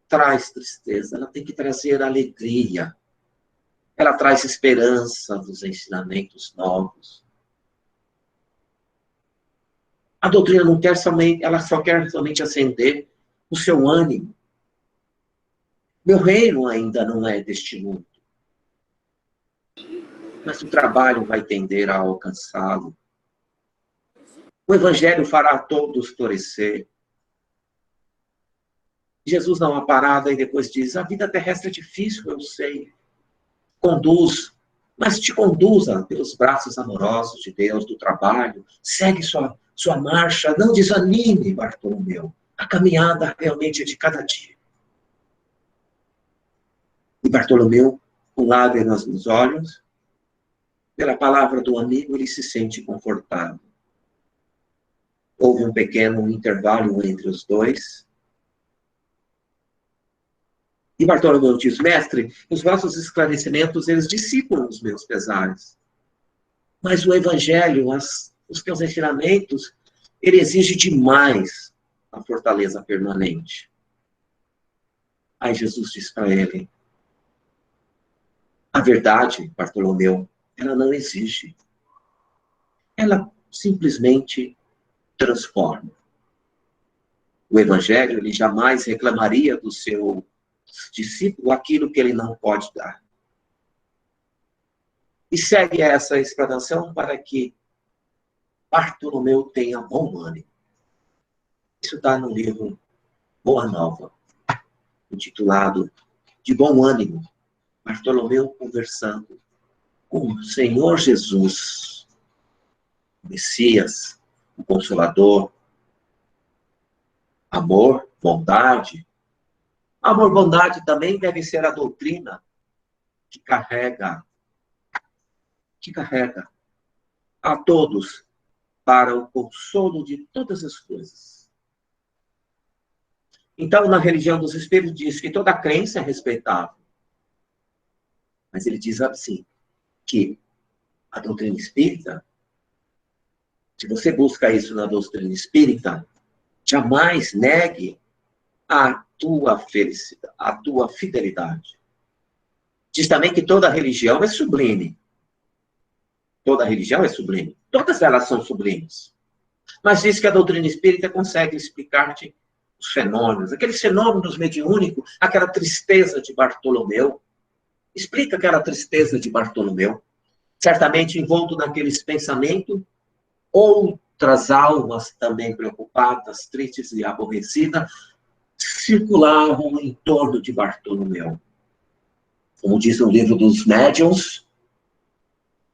traz tristeza, ela tem que trazer alegria. Ela traz esperança dos ensinamentos novos. A doutrina não quer somente, ela só quer somente acender o seu ânimo. Meu reino ainda não é deste mundo. Mas o trabalho vai tender a alcançá-lo. O evangelho fará todos florescer. Jesus dá uma parada e depois diz, a vida terrestre é difícil, eu sei. Conduz, mas te conduza pelos braços amorosos de Deus, do trabalho. Segue sua marcha, não desanime, Bartolomeu. A caminhada realmente é de cada dia. E Bartolomeu, com lágrimas nos olhos, pela palavra do amigo, ele se sente confortado. Houve um pequeno intervalo entre os dois. E Bartolomeu diz, mestre, os vossos esclarecimentos, eles dissipam os meus pesares. Mas o evangelho, os teus ensinamentos, ele exige demais a fortaleza permanente. Aí Jesus diz para ele, a verdade, Bartolomeu, ela não exige. Ela simplesmente transforma. O evangelho, ele jamais reclamaria do seu discípulo aquilo que ele não pode dar. E segue essa explanação para que Bartolomeu tenha bom ânimo. Isso está no livro Boa Nova, intitulado De Bom Ânimo, Bartolomeu conversando com o Senhor Jesus, o Messias, o Consolador, amor, bondade. Amor, bondade também deve ser a doutrina que carrega a todos para o consolo de todas as coisas. Então, na religião dos espíritos, diz que toda crença é respeitável. Mas ele diz assim, que a doutrina espírita, se você busca isso na doutrina espírita, jamais negue a tua felicidade, a tua fidelidade. Diz também que toda religião é sublime. Toda religião é sublime. Todas elas são sublimes. Mas diz que a doutrina espírita consegue explicar-te os fenômenos, aqueles fenômenos mediúnicos, aquela tristeza de Bartolomeu. Explica aquela tristeza de Bartolomeu. Certamente envolto naqueles pensamentos, outras almas também preocupadas, tristes e aborrecidas, circulavam em torno de Bartolomeu. Como diz o livro dos médiuns,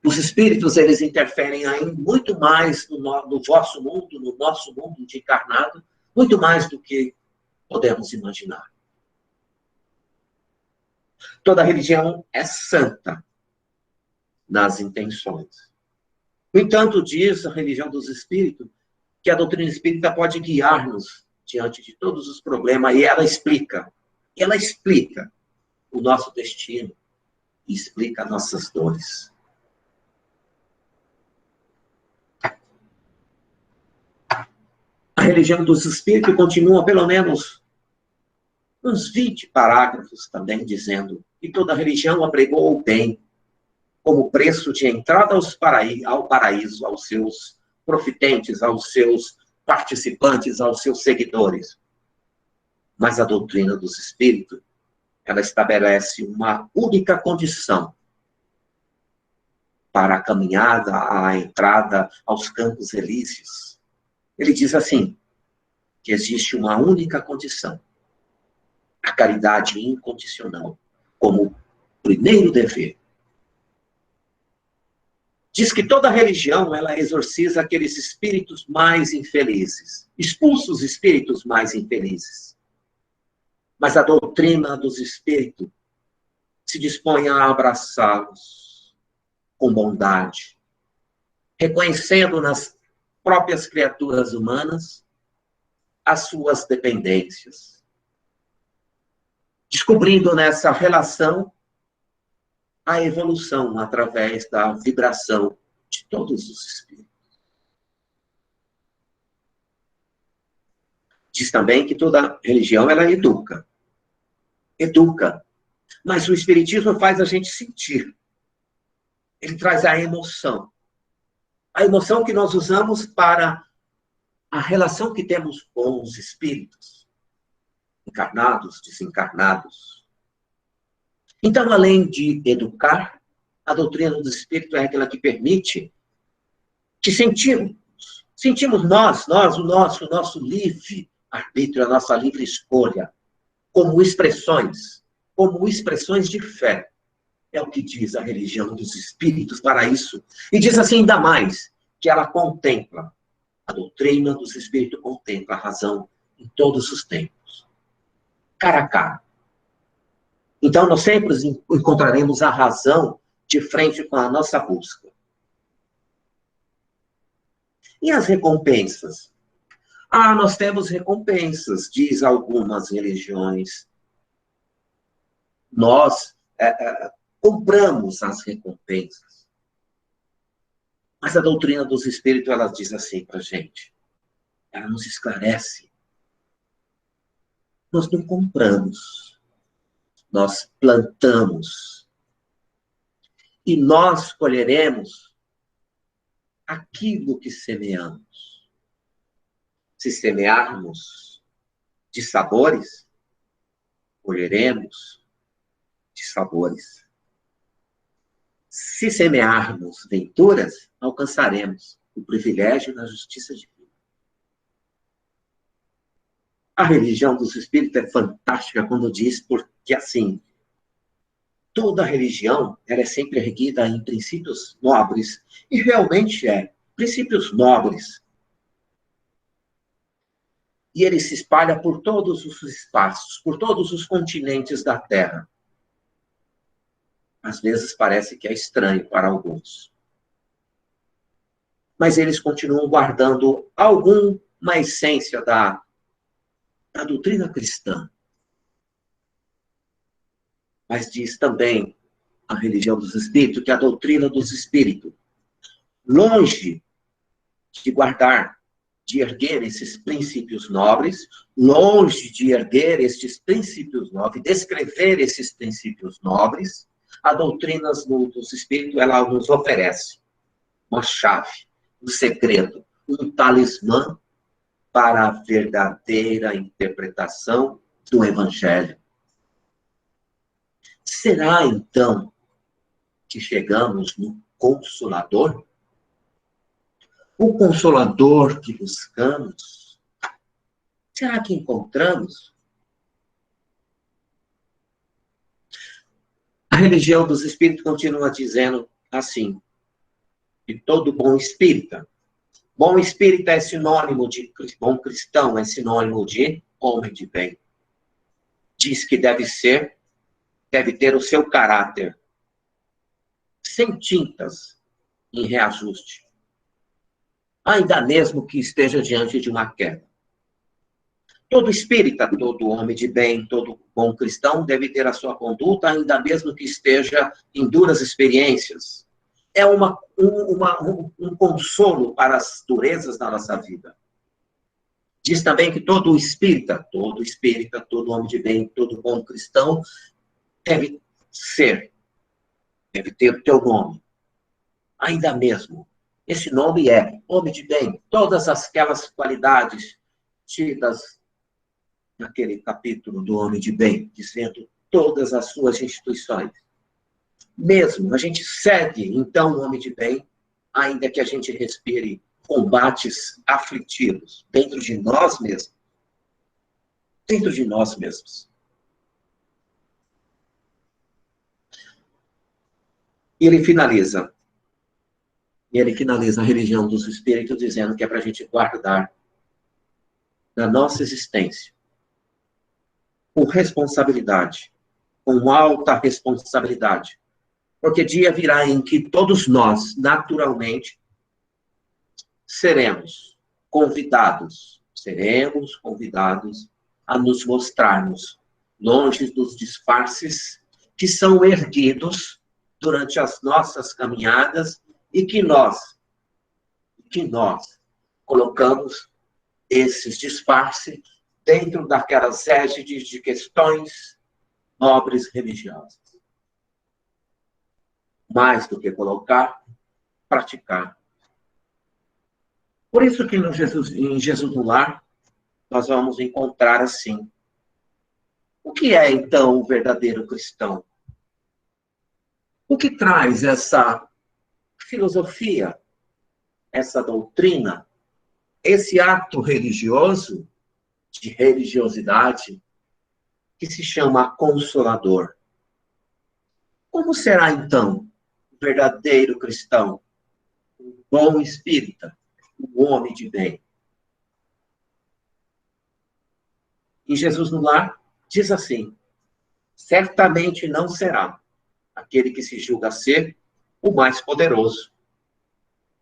os espíritos, eles interferem aí muito mais no vosso mundo, no nosso mundo de encarnado, muito mais do que podemos imaginar. Toda religião é santa nas intenções. No entanto, diz a religião dos espíritos que a doutrina espírita pode guiar-nos diante de todos os problemas, e ela explica o nosso destino e explica nossas dores. A religião dos espíritos continua pelo menos uns 20 parágrafos também dizendo que toda religião apregou o bem como preço de entrada ao paraíso, aos seus profitentes, aos seus participantes, aos seus seguidores. Mas a doutrina dos espíritos, ela estabelece uma única condição para a caminhada, a entrada aos campos elíseos. Ele diz assim, que existe uma única condição, a caridade incondicional, como primeiro dever. Diz que toda religião, ela exorciza aqueles espíritos mais infelizes, expulsa os espíritos mais infelizes. Mas a doutrina dos espíritos se dispõe a abraçá-los com bondade, reconhecendo nas próprias criaturas humanas as suas dependências. Descobrindo nessa relação a evolução através da vibração de todos os espíritos. Diz também que toda religião, ela educa. Educa. Mas o espiritismo faz a gente sentir. Ele traz a emoção. A emoção que nós usamos para a relação que temos com os espíritos, encarnados, desencarnados. Então, além de educar, a doutrina do espírito é aquela que permite que sentimos nós, o nosso livre arbítrio, a nossa livre escolha, como expressões de fé. É o que diz a religião dos espíritos para isso. E diz assim ainda mais, que ela contempla, a doutrina dos espíritos contempla a razão em todos os tempos. Cara a cara. Então, nós sempre encontraremos a razão de frente com a nossa busca. E as recompensas? Nós temos recompensas, diz algumas religiões. Nós compramos as recompensas. Mas a doutrina dos espíritos, ela diz assim para a gente. Ela nos esclarece. Nós não compramos. Nós plantamos. E nós colheremos aquilo que semeamos. Se semearmos de sabores, colheremos de sabores. Se semearmos venturas, alcançaremos o privilégio da justiça divina. A religião dos espíritos é fantástica quando diz, porque assim, toda religião ela é sempre erguida em princípios nobres, e realmente princípios nobres. E ele se espalha por todos os espaços, por todos os continentes da Terra. Às vezes parece que é estranho para alguns. Mas eles continuam guardando alguma essência da doutrina cristã. Mas diz também a religião dos espíritos que a doutrina dos espíritos, longe de guardar, de erguer esses princípios nobres, longe de erguer estes princípios nobres, descrever esses princípios nobres, a doutrina dos espíritos, ela nos oferece uma chave, um segredo, um talismã para a verdadeira interpretação do Evangelho. Será, então, que chegamos no Consolador? O Consolador que buscamos, será que encontramos? A religião dos espíritos continua dizendo assim, que todo bom espírita é sinônimo de bom cristão, é sinônimo de homem de bem. Diz que deve ter o seu caráter sem tintas em reajuste. Ainda mesmo que esteja diante de uma queda. Todo espírita, todo homem de bem, todo bom cristão deve ter a sua conduta, ainda mesmo que esteja em duras experiências. É um consolo para as durezas da nossa vida. Diz também que todo espírita, todo homem de bem, todo bom cristão deve ter o teu nome. Ainda mesmo. Esse nome é homem de bem. Todas aquelas qualidades tidas naquele capítulo do homem de bem, dizendo todas as suas instituições. Mesmo, a gente segue, então, o homem de bem, ainda que a gente respire combates aflitivos dentro de nós mesmos. Dentro de nós mesmos. E ele finaliza a religião dos espíritos dizendo que é para a gente guardar na nossa existência com responsabilidade, com alta responsabilidade. Porque dia virá em que todos nós, naturalmente, seremos convidados a nos mostrarmos longe dos disfarces que são erguidos durante as nossas caminhadas e que nós colocamos esses disfarces dentro daquelas égides de questões nobres religiosas. Mais do que colocar, praticar. Por isso que em Jesus no Lar, nós vamos encontrar assim. O que é, então, o verdadeiro cristão? O que traz essa filosofia, essa doutrina, esse ato religioso, de religiosidade, que se chama Consolador? Como será, então, o verdadeiro cristão? Um bom espírita, um homem de bem. E Jesus no Lar diz assim: certamente não será aquele que se julga ser o mais poderoso,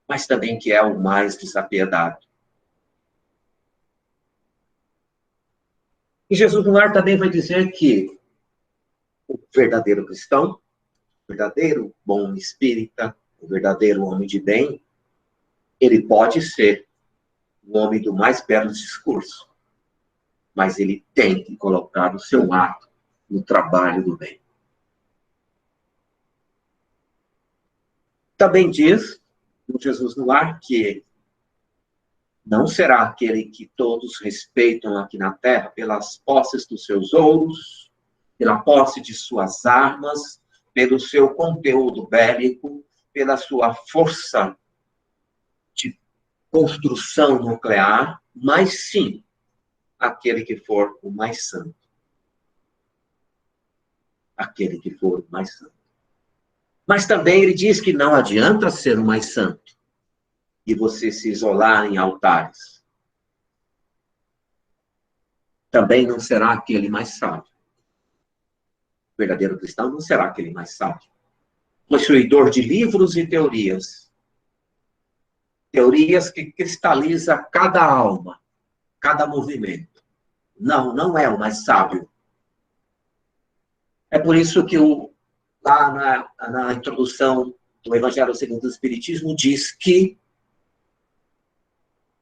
mas também que é o mais desapiedado. E Jesus no Lar também vai dizer que o verdadeiro cristão, o verdadeiro bom espírita, o verdadeiro homem de bem, ele pode ser o homem do mais belo discurso, mas ele tem que colocar o seu ato no trabalho do bem. Também diz o Jesus no Lar que não será aquele que todos respeitam aqui na terra pelas posses dos seus ouros, pela posse de suas armas, pelo seu conteúdo bélico, pela sua força de construção nuclear, mas sim aquele que for o mais santo. Aquele que for o mais santo. Mas também ele diz que não adianta ser o mais santo e você se isolar em altares. Também não será aquele mais sábio. O verdadeiro cristão não será aquele mais sábio. Possuidor de livros e teorias. Teorias que cristaliza cada alma, cada movimento. Não é o mais sábio. É por isso que lá na introdução do Evangelho segundo o Espiritismo diz que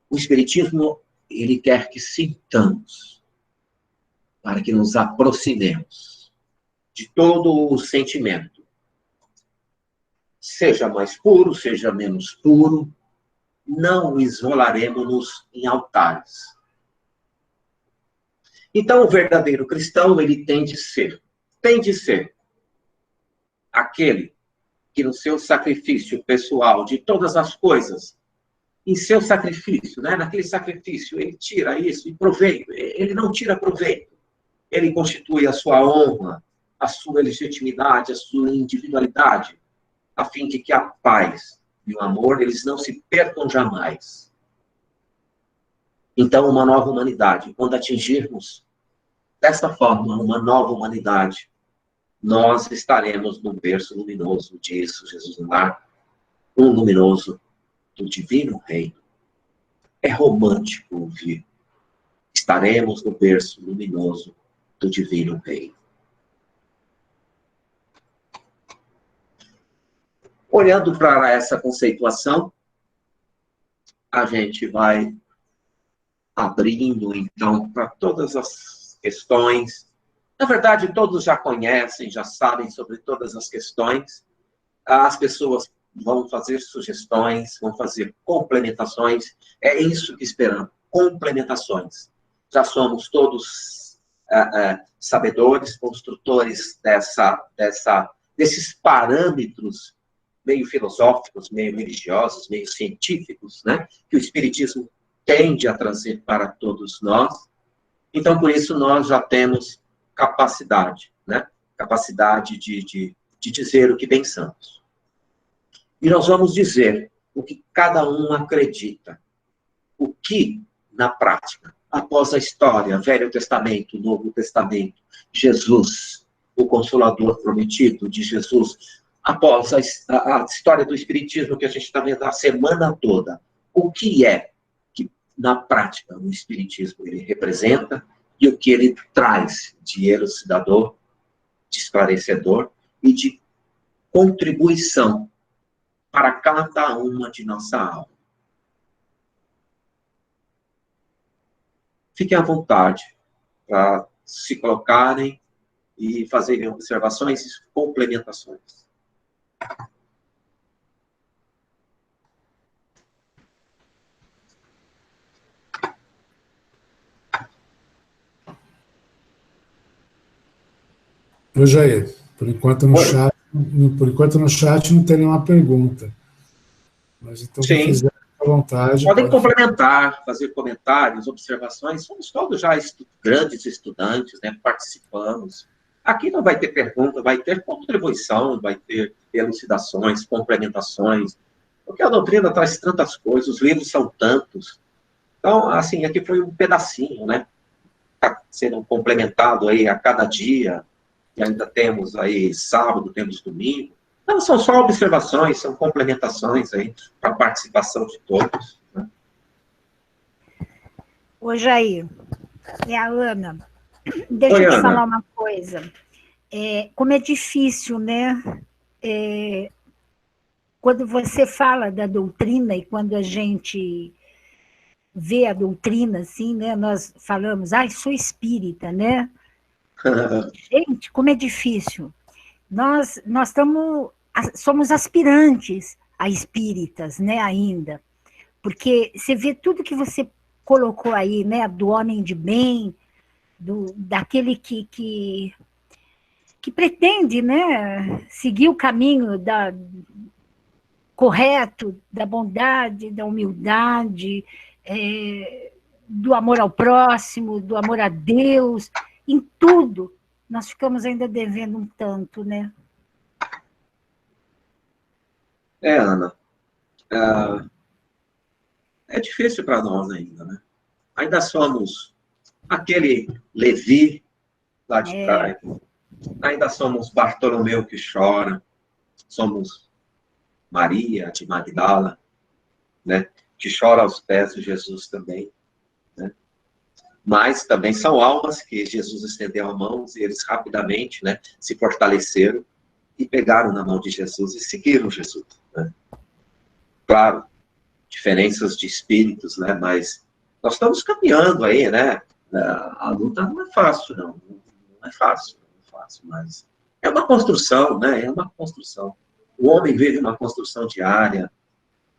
o Espiritismo, ele quer que sintamos, para que nos aproximemos de todo o sentimento. Seja mais puro, seja menos puro, não isolaremos-nos em altares. Então, o verdadeiro cristão, ele tem de ser aquele que no seu sacrifício pessoal de todas as coisas, em seu sacrifício, né? Naquele sacrifício, ele tira isso e proveito. Ele não tira proveito. Ele constitui a sua honra, a sua legitimidade, a sua individualidade, a fim de que a paz e o amor, eles não se percam jamais. Então, uma nova humanidade, quando atingirmos desta forma uma nova humanidade, nós estaremos no berço luminoso, diz Jesus no Lar, um luminoso do divino reino. É romântico ouvir. Estaremos no berço luminoso do divino reino. Olhando para essa conceituação, a gente vai abrindo, então, para todas as questões. Na verdade, todos já conhecem, já sabem sobre todas as questões. As pessoas vão fazer sugestões, vão fazer complementações. É isso que esperamos, complementações. Já somos todos sabedores, construtores desses parâmetros meio filosóficos, meio religiosos, meio científicos, né? Que o Espiritismo tende a trazer para todos nós. Então, por isso, nós já temos capacidade, né? Capacidade de dizer o que pensamos. E nós vamos dizer o que cada um acredita. O que, na prática, após a história, Velho Testamento, Novo Testamento, Jesus, o Consolador prometido de Jesus, após a história do Espiritismo que a gente está vendo a semana toda, o que é que, na prática, o Espiritismo ele representa e o que ele traz de elucidador, de esclarecedor e de contribuição para cada uma de nossa alma. Fiquem à vontade para se colocarem e fazerem observações e complementações. Ô, Jair, por enquanto no chat não tem nenhuma pergunta. Mas então, se fizer à vontade... Podem complementar, fazer comentários, observações. Somos todos já grandes estudantes, né? Participamos. Aqui não vai ter pergunta, vai ter contribuição, vai ter elucidações, complementações. Porque a doutrina traz tantas coisas, os livros são tantos. Então, assim, aqui foi um pedacinho, né? Está sendo complementado aí a cada dia. E ainda temos aí sábado, temos domingo. Não, são só observações, são complementações aí para a participação de todos. Né? Ô, Jair, é a Ana. Deixa eu te falar uma coisa. Como é difícil, né? Quando você fala da doutrina e quando a gente vê a doutrina, assim, né? Nós falamos, sou espírita, né? Gente, como é difícil. Nós somos aspirantes a espíritas, né, ainda. Porque você vê tudo que você colocou aí, né, do homem de bem, daquele que pretende, né, seguir o caminho correto, da bondade, da humildade, do amor ao próximo, do amor a Deus, em tudo. Nós ficamos ainda devendo um tanto, né? Ana, é difícil para nós ainda, né? Ainda somos aquele Levi lá de trás, ainda somos Bartolomeu que chora, somos Maria de Magdala, né? Que chora aos pés de Jesus também, né? Mas também são almas que Jesus estendeu a mão e eles rapidamente, né, se fortaleceram e pegaram na mão de Jesus e seguiram Jesus. Né? Claro, diferenças de espíritos, né, mas nós estamos caminhando aí, né? A luta não é fácil, não é fácil, mas é uma construção, né? É uma construção. O homem vive uma construção diária,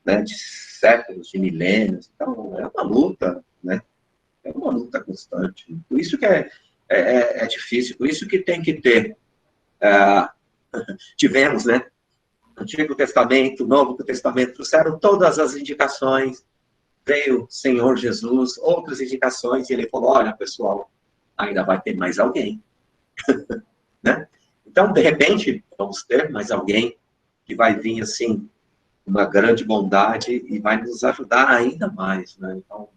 né, de séculos, de milênios, então é uma luta, né? É uma luta constante. Por isso que é difícil, por isso que tem que ter... tivemos, né? Antigo Testamento, Novo Testamento, trouxeram todas as indicações, veio o Senhor Jesus, outras indicações, e ele falou, olha, pessoal, ainda vai ter mais alguém. Né? Então, de repente, vamos ter mais alguém que vai vir, assim, uma grande bondade e vai nos ajudar ainda mais, né? Então,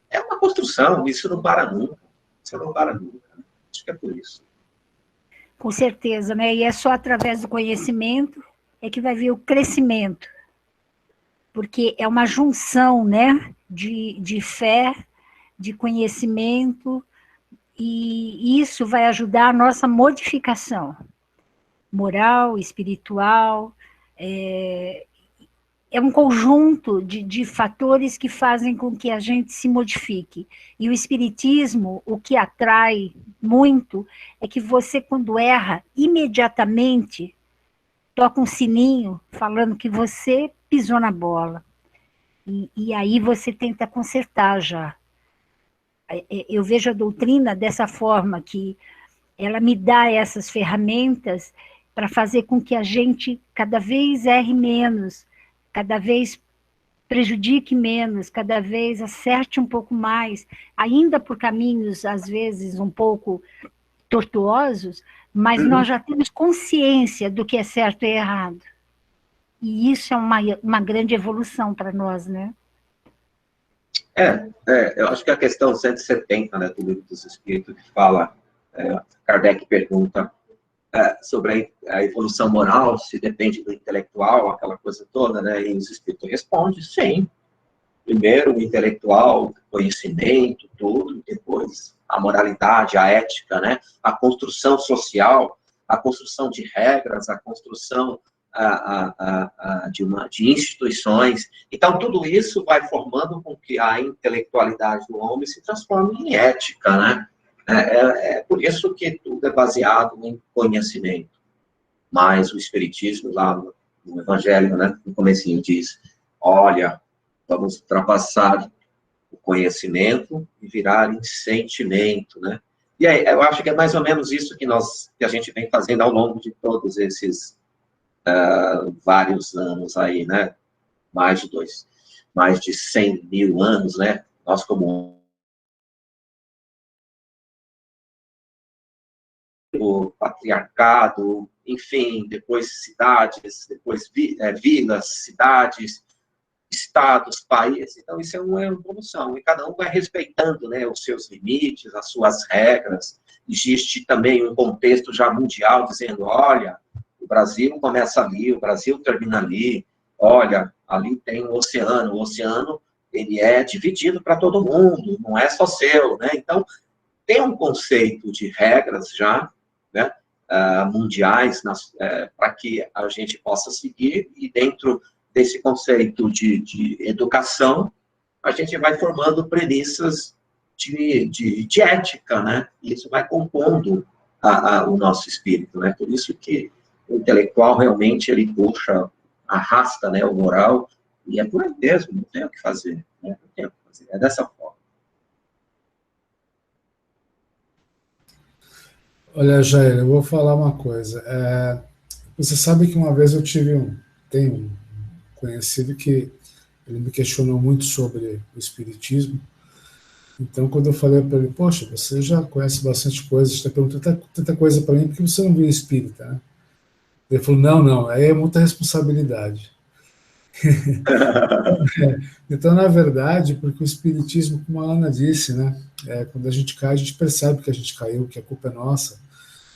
é uma construção, isso não para nunca. Isso não para nunca. Né? Acho que é por isso. Com certeza, né? E é só através do conhecimento que vai vir o crescimento. Porque é uma junção, né? De fé, de conhecimento, e isso vai ajudar a nossa modificação moral, espiritual. É um conjunto de fatores que fazem com que a gente se modifique. E o espiritismo, o que atrai muito, é que você, quando erra, imediatamente toca um sininho falando que você pisou na bola. E aí você tenta consertar já. Eu vejo a doutrina dessa forma, que ela me dá essas ferramentas para fazer com que a gente cada vez erre menos, cada vez prejudique menos, cada vez acerte um pouco mais, ainda por caminhos, às vezes, um pouco tortuosos, mas nós já temos consciência do que é certo e errado. E isso é uma grande evolução para nós, né? Eu acho que a questão 170, né, do Livro dos Espíritos, que fala, Kardec pergunta sobre a evolução moral, se depende do intelectual, aquela coisa toda, né, e os Espíritos respondem, sim. Primeiro o intelectual, conhecimento, tudo, depois a moralidade, a ética, né, a construção social, a construção de regras, a construção de instituições. Então, tudo isso vai formando com que a intelectualidade do homem se transforme em ética, né? É por isso que tudo é baseado em conhecimento. Mas o Espiritismo, lá no Evangelho, né, no comecinho, diz, olha, vamos ultrapassar o conhecimento e virar em sentimento, né? E aí, eu acho que é mais ou menos isso que a gente vem fazendo ao longo de todos esses vários anos aí, né? Mais de 100 mil anos, né? Nós como o patriarcado, enfim, depois cidades, depois vilas, cidades, estados, países. Então, isso é uma evolução. E cada um vai respeitando, né, os seus limites, as suas regras. Existe também um contexto já mundial dizendo, olha, o Brasil começa ali, o Brasil termina ali. Olha, ali tem o oceano, ele é dividido para todo mundo, não é só seu, né? Então, tem um conceito de regras já, né, mundiais, para que a gente possa seguir, e dentro desse conceito de educação, a gente vai formando premissas de ética, né? E isso vai compondo o nosso espírito, né? Por isso que o intelectual realmente ele puxa, arrasta, né, o moral, e é por aí mesmo, não tem o que fazer, né? Não tem o que fazer, é dessa forma. Olha, Jair, eu vou falar uma coisa. Você sabe que uma vez tenho um conhecido que ele me questionou muito sobre o espiritismo. Então, quando eu falei para ele, poxa, você já conhece bastante coisa, você está perguntando tanta coisa para mim, por que você não vira espírita, né? Ele falou, não, aí é muita responsabilidade. Então, na verdade, porque o espiritismo, como a Ana disse, né, quando a gente cai, a gente percebe que a gente caiu, que a culpa é nossa.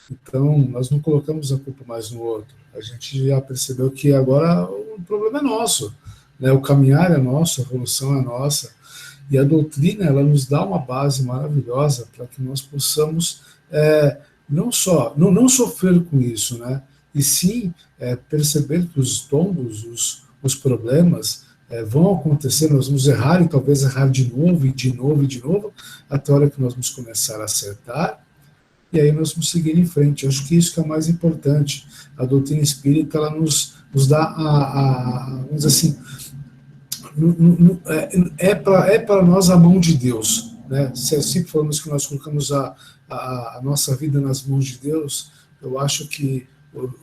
Então, nós não colocamos a culpa mais no outro. A gente já percebeu que agora o problema é nosso, né? O caminhar é nosso, a evolução é nossa. E a doutrina, ela nos dá uma base maravilhosa para que nós possamos não sofrer com isso, né? E sim perceber que os tombos, os problemas vão acontecer, nós vamos errar e talvez errar de novo, e de novo, e de novo, até a hora que nós vamos começar a acertar, e aí nós vamos seguir em frente. Eu acho que isso que é o mais importante. A doutrina espírita, ela nos dá vamos dizer assim, é para nós a mão de Deus, né? Se sempre falamos que nós colocamos a nossa vida nas mãos de Deus, eu acho que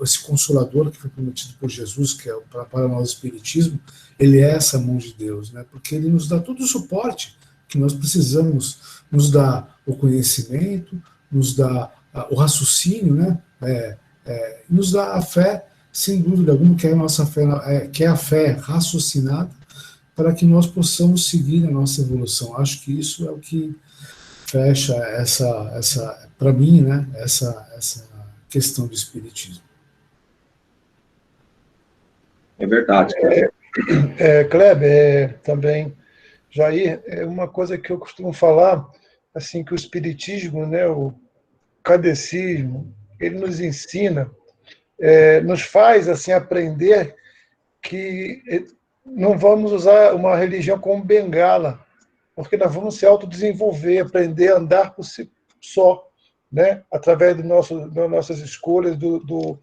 esse Consolador que foi prometido por Jesus, que é para nós o Espiritismo, ele é essa mão de Deus, né? Porque ele nos dá todo o suporte que nós precisamos, nos dá o conhecimento, nos dá o raciocínio, né? Nos dá a fé, sem dúvida alguma, que é a nossa fé, que é a fé raciocinada, para que nós possamos seguir a nossa evolução. Acho que isso é o que fecha para mim, né, essa questão do espiritismo. É verdade. Kleber, também, Jair, é uma coisa que eu costumo falar, assim, que o espiritismo, né, o catecismo, ele nos ensina, nos faz assim aprender que não vamos usar uma religião como bengala, porque nós vamos se autodesenvolver, aprender a andar por si só, né? Através das nossas escolhas, do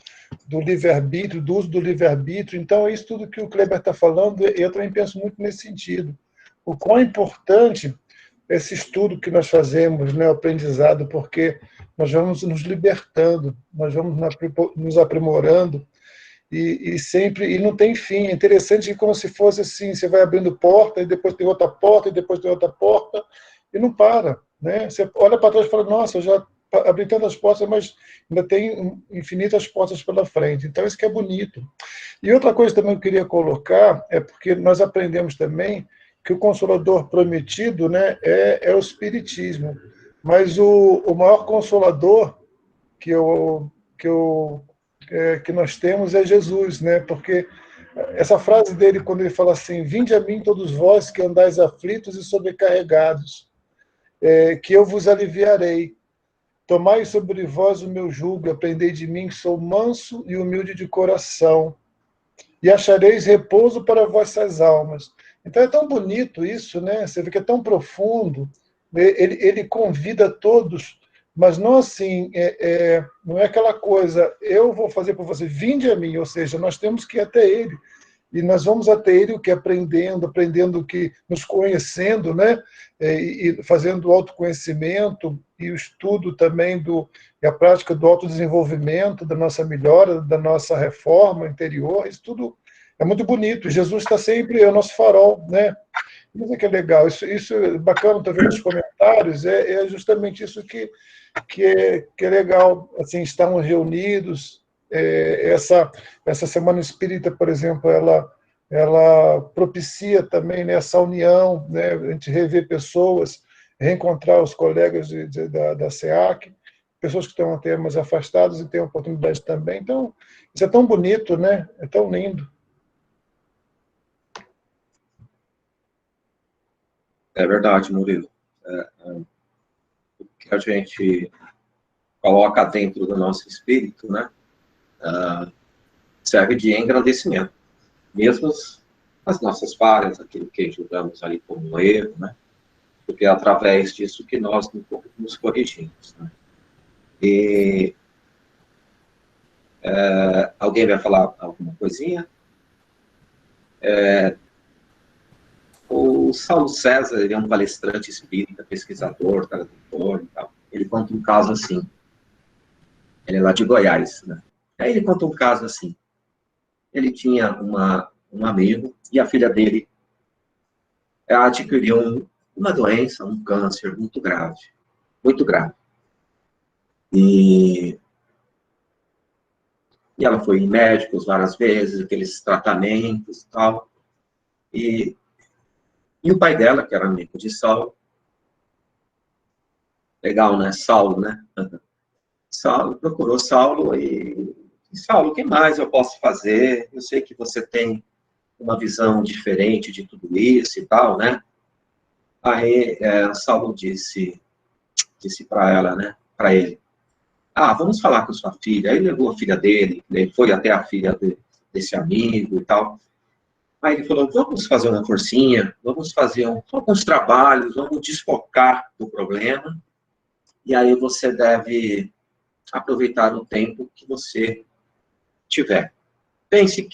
livre-arbítrio, do uso do livre-arbítrio. Então, isso tudo que o Kleber está falando, eu também penso muito nesse sentido. O quão importante esse estudo que nós fazemos, né, o aprendizado, porque nós vamos nos libertando, nós vamos nos aprimorando, e sempre, e não tem fim. É interessante que como se fosse assim, você vai abrindo porta, e depois tem outra porta, e depois tem outra porta, e não para, né? Você olha para trás e fala, nossa, eu já abri tantas portas, mas ainda tem infinitas portas pela frente. Então, isso que é bonito. E outra coisa também que eu queria colocar, é porque nós aprendemos também que o Consolador prometido, né, é o Espiritismo. Mas o maior Consolador que nós temos é Jesus, né? Porque essa frase dele, quando ele fala assim, vinde a mim todos vós que andais aflitos e sobrecarregados, que eu vos aliviarei. Tomai sobre vós o meu jugo, aprendei de mim que sou manso e humilde de coração. e achareis repouso para vossas almas. Então é tão bonito isso, né? Você vê que é tão profundo. Ele convida todos, mas não assim, não é aquela coisa, eu vou fazer por você, vinde a mim, ou seja, nós temos que ir até ele. E nós vamos até ele o que aprendendo o que nos conhecendo, né? E fazendo o autoconhecimento e o estudo também e a prática do autodesenvolvimento, da nossa melhora, da nossa reforma interior, isso tudo é muito bonito. Jesus está sempre, é o nosso farol, né? Isso é que é legal, isso é bacana, estou vendo nos comentários, é justamente isso que é legal, assim, estarmos reunidos. Essa Semana Espírita, por exemplo, ela propicia também, né, essa união, né, a gente rever pessoas, reencontrar os colegas da SEAC, pessoas que estão até mais afastadas e têm oportunidade também. Então, isso é tão bonito, né? É tão lindo. É verdade, Murilo. O que a gente coloca dentro do nosso espírito, né, serve de engrandecimento. Mesmo as nossas falhas, aquilo que julgamos ali como um erro, né, porque é através disso que nós nos corrigimos, né. E alguém vai falar alguma coisinha? O Saulo César, ele é um palestrante espírita, pesquisador, tradutor e tal. Ele conta um caso assim. Ele é lá de Goiás, né? Aí ele conta um caso assim. Ele tinha um amigo e a filha dele adquiriu uma doença, um câncer muito grave. Muito grave. E ela foi em médicos várias vezes, aqueles tratamentos e tal. E o pai dela, que era amigo de Saulo, legal, né? Saulo, né? Saulo procurou Saulo e Saulo, o que mais eu posso fazer? Eu sei que você tem uma visão diferente de tudo isso e tal, né? Aí Saulo disse para ela, né? Para ele, vamos falar com sua filha. Aí levou a filha dele, ele foi até a filha desse amigo e tal. Aí ele falou, vamos fazer uma forcinha, vamos fazer alguns trabalhos, vamos desfocar do problema, e aí você deve aproveitar o tempo que você tiver. Pense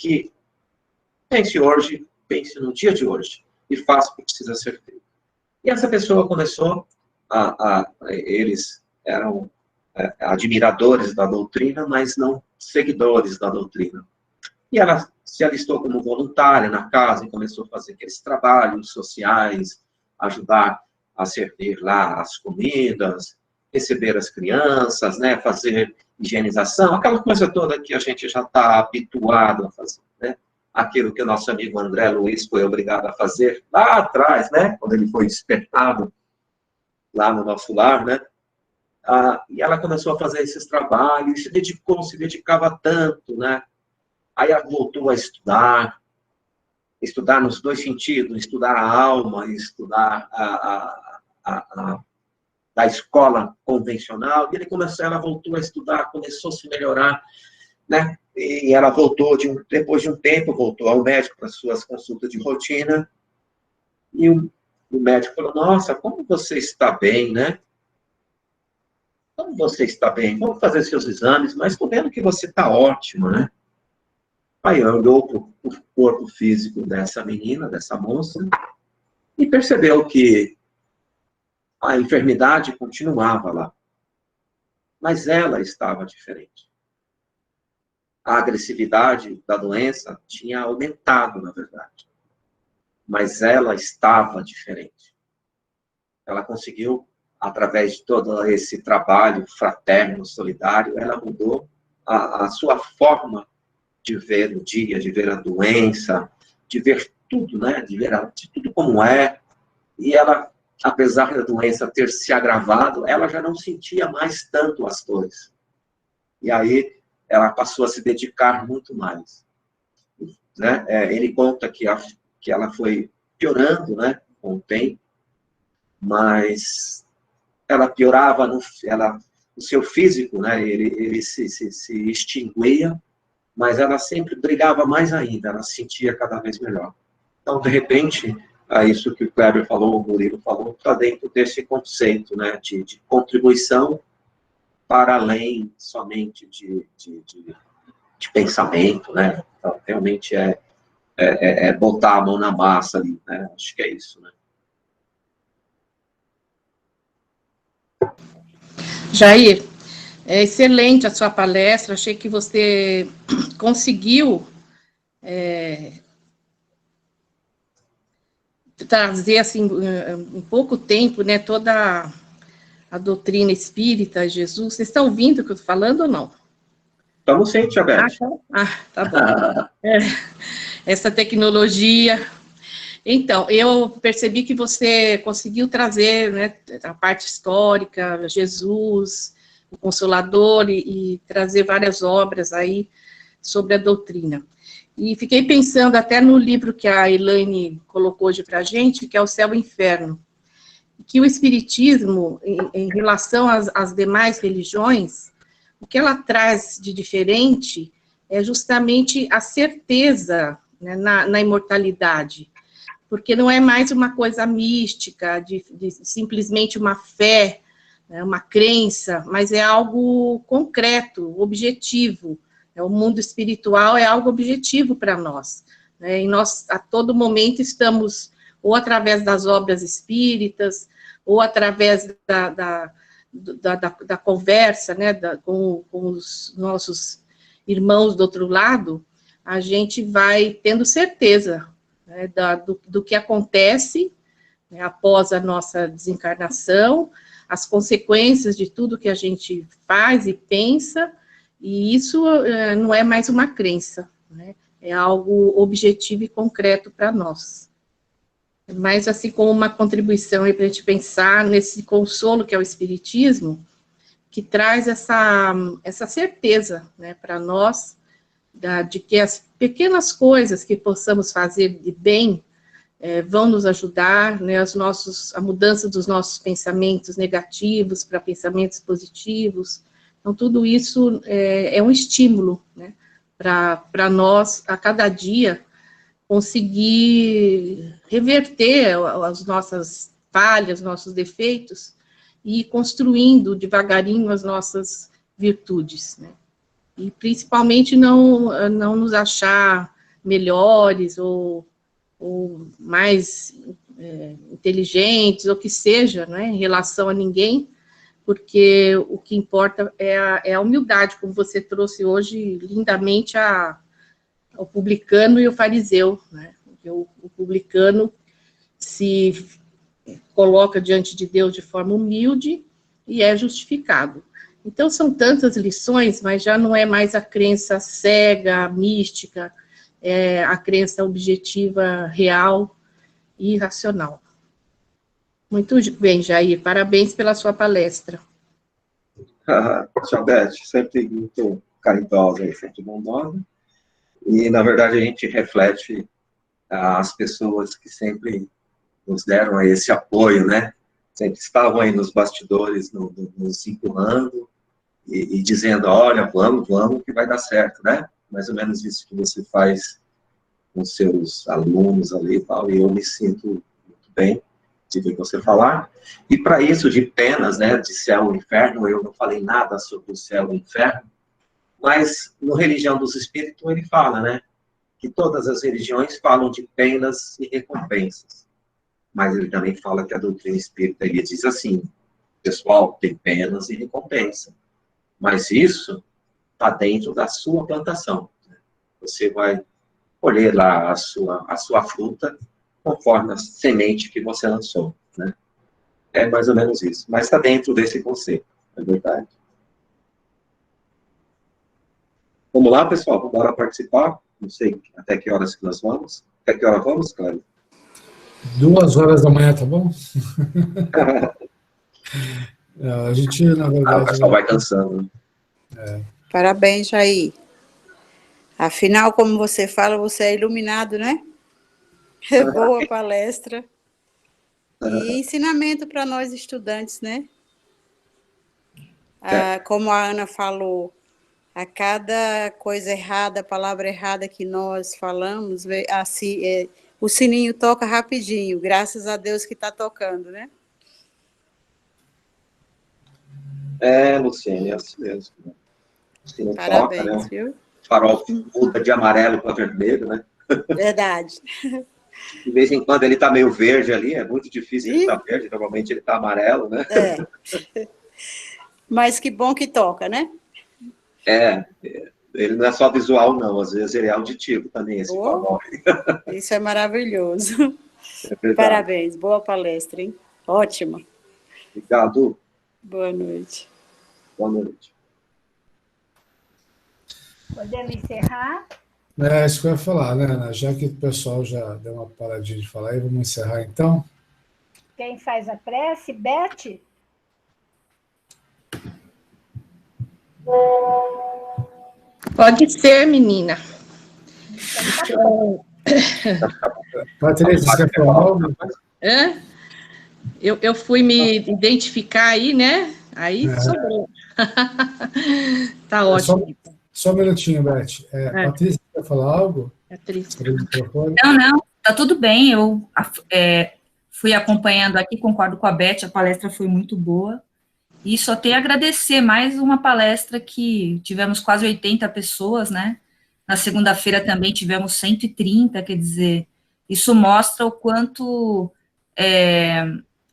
hoje, pense no dia de hoje, e faça o que precisa ser feito. E essa pessoa começou, eles eram admiradores da doutrina, mas não seguidores da doutrina. E ela se alistou como voluntária na casa e começou a fazer aqueles trabalhos sociais, ajudar a servir lá as comidas, receber as crianças, né, fazer higienização, aquela coisa toda que a gente já está habituado a fazer, né? Aquilo que o nosso amigo André Luiz foi obrigado a fazer lá atrás, né, quando ele foi despertado lá no nosso lar, né? E ela começou a fazer esses trabalhos, se dedicava tanto, né? Aí ela voltou a estudar nos dois sentidos, estudar a alma, estudar da escola convencional, e ela voltou a estudar, começou a se melhorar, né? E ela voltou, depois de um tempo, voltou ao médico para suas consultas de rotina, e o médico falou, nossa, como você está bem, né? Como você está bem? Vamos fazer seus exames, mas estou vendo que você está ótimo, né? Aí olhou para o corpo físico dessa menina, dessa moça, e percebeu que a enfermidade continuava lá. Mas ela estava diferente. A agressividade da doença tinha aumentado, na verdade. Mas ela estava diferente. Ela conseguiu, através de todo esse trabalho fraterno, solidário, ela mudou a sua forma de ver o dia, de ver a doença, de ver tudo, né? De ver de tudo como é. E ela, apesar da doença ter se agravado, ela já não sentia mais tanto as dores. E aí ela passou a se dedicar muito mais. Né? Ele conta que ela foi piorando, né, com o tempo, mas ela piorava, o seu físico, né, ele se extinguia, mas ela sempre brigava mais ainda, ela se sentia cada vez melhor. Então, de repente, isso que o Kleber falou, o Murilo falou, está dentro desse conceito, né, de contribuição para além somente de pensamento, né? Então, realmente é botar a mão na massa ali, né? Acho que é isso, né? Jair, é excelente a sua palestra, achei que você conseguiu trazer, assim, em pouco tempo, né, toda a doutrina espírita, Jesus. Vocês estão ouvindo o que eu estou falando ou não? Estamos sim, Tia Beth. Tá bom. Essa tecnologia. Então, eu percebi que você conseguiu trazer, né, a parte histórica, Jesus, o Consolador, e trazer várias obras aí sobre a doutrina. E fiquei pensando até no livro que a Elaine colocou hoje para a gente, que é O Céu e o Inferno, que o Espiritismo, em relação às demais religiões, o que ela traz de diferente é justamente a certeza, né, na imortalidade, porque não é mais uma coisa mística, de simplesmente uma fé, né, uma crença, mas é algo concreto, objetivo. O mundo espiritual é algo objetivo para nós, né, e nós, a todo momento, estamos, ou através das obras espíritas, ou através da conversa, né, com os nossos irmãos do outro lado, a gente vai tendo certeza, né, do que acontece, né, após a nossa desencarnação, as consequências de tudo que a gente faz e pensa, e isso não é mais uma crença, né, é algo objetivo e concreto para nós. Mas, assim, como uma contribuição para a gente pensar nesse consolo que é o Espiritismo, que traz essa certeza, né, para nós, de que as pequenas coisas que possamos fazer de bem vão nos ajudar, né, a mudança dos nossos pensamentos negativos para pensamentos positivos. Então, tudo isso é um estímulo, né, para nós, a cada dia, conseguir reverter as nossas falhas, nossos defeitos, e ir construindo devagarinho as nossas virtudes, né? E principalmente não nos achar melhores ou mais inteligentes, ou que seja, né, em relação a ninguém, porque o que importa é a humildade, como você trouxe hoje lindamente o publicano e o fariseu, né? Porque o publicano se coloca diante de Deus de forma humilde e é justificado. Então, são tantas lições, mas já não é mais a crença cega, mística, é a crença objetiva, real e racional. Muito bem, Jair, parabéns pela sua palestra. Tia Beth, sempre muito caridosa, sempre bondosa. E, na verdade, a gente reflete as pessoas que sempre nos deram esse apoio, né? Sempre estavam aí nos bastidores, nos empurrando e dizendo, olha, vamos, que vai dar certo, né? Mais ou menos isso que você faz com seus alunos ali e tal, e eu me sinto muito bem de ver você falar. E para isso, de penas, né, de céu e inferno, eu não falei nada sobre o céu e o inferno, mas no Religião dos Espíritos ele fala, né, que todas as religiões falam de penas e recompensas. Mas ele também fala que a doutrina espírita, ele diz assim, pessoal, tem penas e recompensa. Mas isso está dentro da sua plantação. Você vai colher lá a sua fruta conforme a semente que você lançou, né? É mais ou menos isso. Mas está dentro desse conceito, é verdade. Vamos lá, pessoal? Bora participar? Não sei até que horas que nós vamos. Até que hora vamos, Cláudio? 2h da manhã, tá bom? A gente, na verdade... o pessoal vai cansando. Parabéns, Jair. Afinal, como você fala, você é iluminado, né? Boa palestra. E ensinamento para nós estudantes, né? Como a Ana falou, a cada coisa errada, palavra errada que nós falamos, assim, o sininho toca rapidinho, graças a Deus que está tocando, né? Luciene, é assim mesmo. O sininho Parabéns, toca, né? Viu? O farol muda de amarelo para vermelho, né? Verdade. De vez em quando ele está meio verde ali, é muito difícil ele estar verde, normalmente ele está amarelo, né? Mas que bom que toca, né? Ele não é só visual, não, às vezes ele é auditivo também, esse farol. Isso é maravilhoso. Parabéns, boa palestra, hein? Ótima. Obrigado. Boa noite. Boa noite. Podemos encerrar? Isso que eu ia falar, né, Ana? Já que o pessoal já deu uma paradinha de falar aí, vamos encerrar então? Quem faz a prece? Beth? Pode ser, menina. Patrícia, você quer falar algo? Eu fui me identificar aí, né? Aí sobrou. Tá ótimo. Só um minutinho, Beth. Patrícia, quer falar algo? Não, tá tudo bem. Eu fui acompanhando aqui, concordo com a Beth, a palestra foi muito boa. E só tenho a agradecer mais uma palestra que tivemos quase 80 pessoas, né? Na segunda-feira também tivemos 130, quer dizer, isso mostra o quanto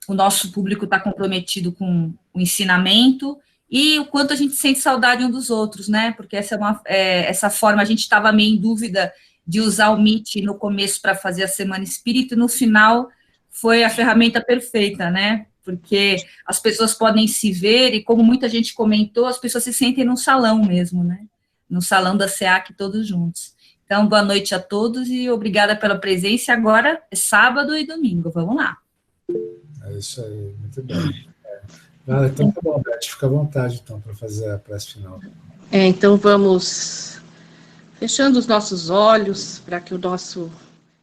o nosso público está comprometido com o ensinamento e o quanto a gente sente saudade um dos outros, né? Porque essa forma, a gente estava meio em dúvida de usar o Meet no começo para fazer a Semana Espírita, e no final foi a ferramenta perfeita, né? Porque as pessoas podem se ver, e como muita gente comentou, as pessoas se sentem num salão mesmo, né? No salão da SEAC, todos juntos. Então, boa noite a todos e obrigada pela presença. Agora é sábado e domingo, vamos lá. É isso aí, muito bem. Então tá bom, Beth, fica à vontade então para fazer a prece final. Então vamos fechando os nossos olhos para que o nosso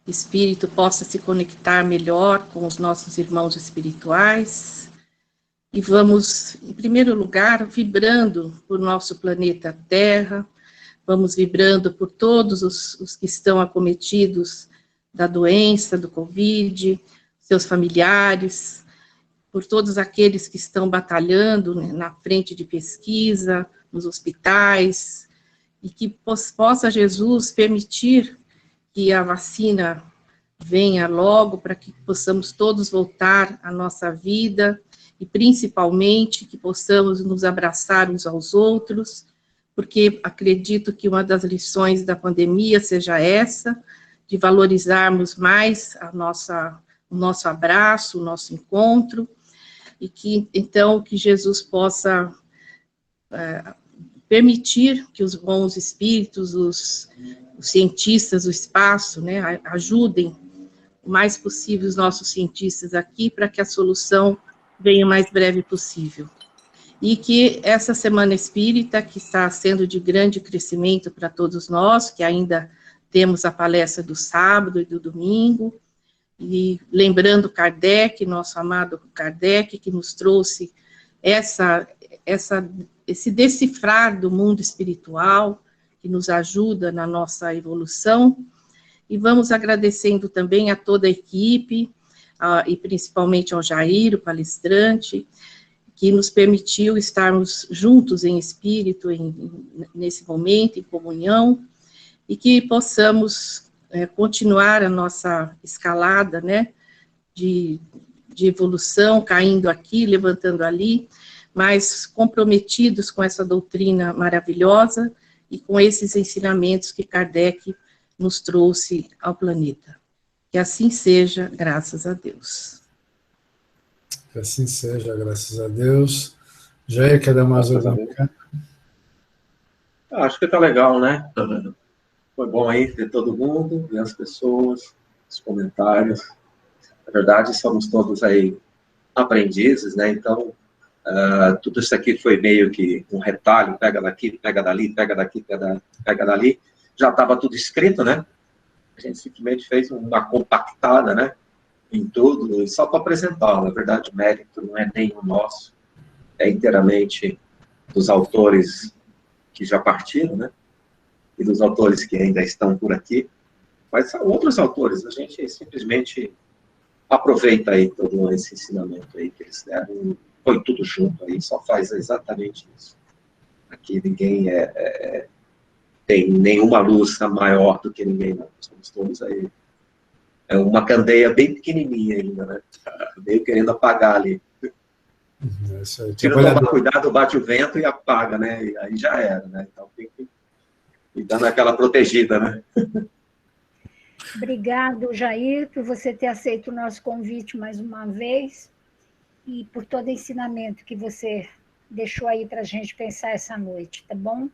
espírito possa se conectar melhor com os nossos irmãos espirituais. E vamos, em primeiro lugar, vibrando por nosso planeta Terra, vamos vibrando por todos os que estão acometidos da doença, do Covid, seus familiares, por todos aqueles que estão batalhando, né, na frente de pesquisa, nos hospitais, e que possa Jesus permitir que a vacina venha logo, para que possamos todos voltar à nossa vida, e principalmente que possamos nos abraçar uns aos outros, porque acredito que uma das lições da pandemia seja essa, de valorizarmos mais o nosso abraço, o nosso encontro, e que, então, que Jesus possa permitir que os bons espíritos, os cientistas do espaço, né, ajudem o mais possível os nossos cientistas aqui, para que a solução venha o mais breve possível. E que essa Semana Espírita, que está sendo de grande crescimento para todos nós, que ainda temos a palestra do sábado e do domingo, e lembrando Kardec, nosso amado Kardec, que nos trouxe esse decifrar do mundo espiritual, que nos ajuda na nossa evolução, e vamos agradecendo também a toda a equipe, e principalmente ao Jair, o palestrante, que nos permitiu estarmos juntos em espírito, nesse momento, em comunhão, e que possamos continuar a nossa escalada, né, de evolução, caindo aqui, levantando ali, mas comprometidos com essa doutrina maravilhosa e com esses ensinamentos que Kardec nos trouxe ao planeta. Que assim seja, graças a Deus. Que assim seja, graças a Deus. Jair, quer dar mais uma dica? Acho que tá legal, né? Foi bom aí ter todo mundo, ver as pessoas, os comentários. Na verdade, somos todos aí aprendizes, né? Então, tudo isso aqui foi meio que um retalho, pega daqui, pega dali, pega daqui, pega dali. Já estava tudo escrito, né? A gente simplesmente fez uma compactada, né? Em tudo, só para apresentar. Na verdade, o mérito não é nem o nosso, é inteiramente dos autores que já partiram, né? E dos autores que ainda estão por aqui. Mas outros autores, a gente simplesmente aproveita aí todo esse ensinamento aí que eles deram, põe tudo junto aí, só faz exatamente isso. Aqui ninguém tem nenhuma luz maior do que ninguém, não. Somos todos aí. É uma candeia bem pequenininha ainda, né? Meio querendo apagar ali. Se não tomar cuidado, bate o vento e apaga, né? E aí já era, né? Então tem que ir dando aquela protegida, né? Obrigado, Jair, por você ter aceito o nosso convite mais uma vez e por todo o ensinamento que você deixou aí para a gente pensar essa noite, tá bom?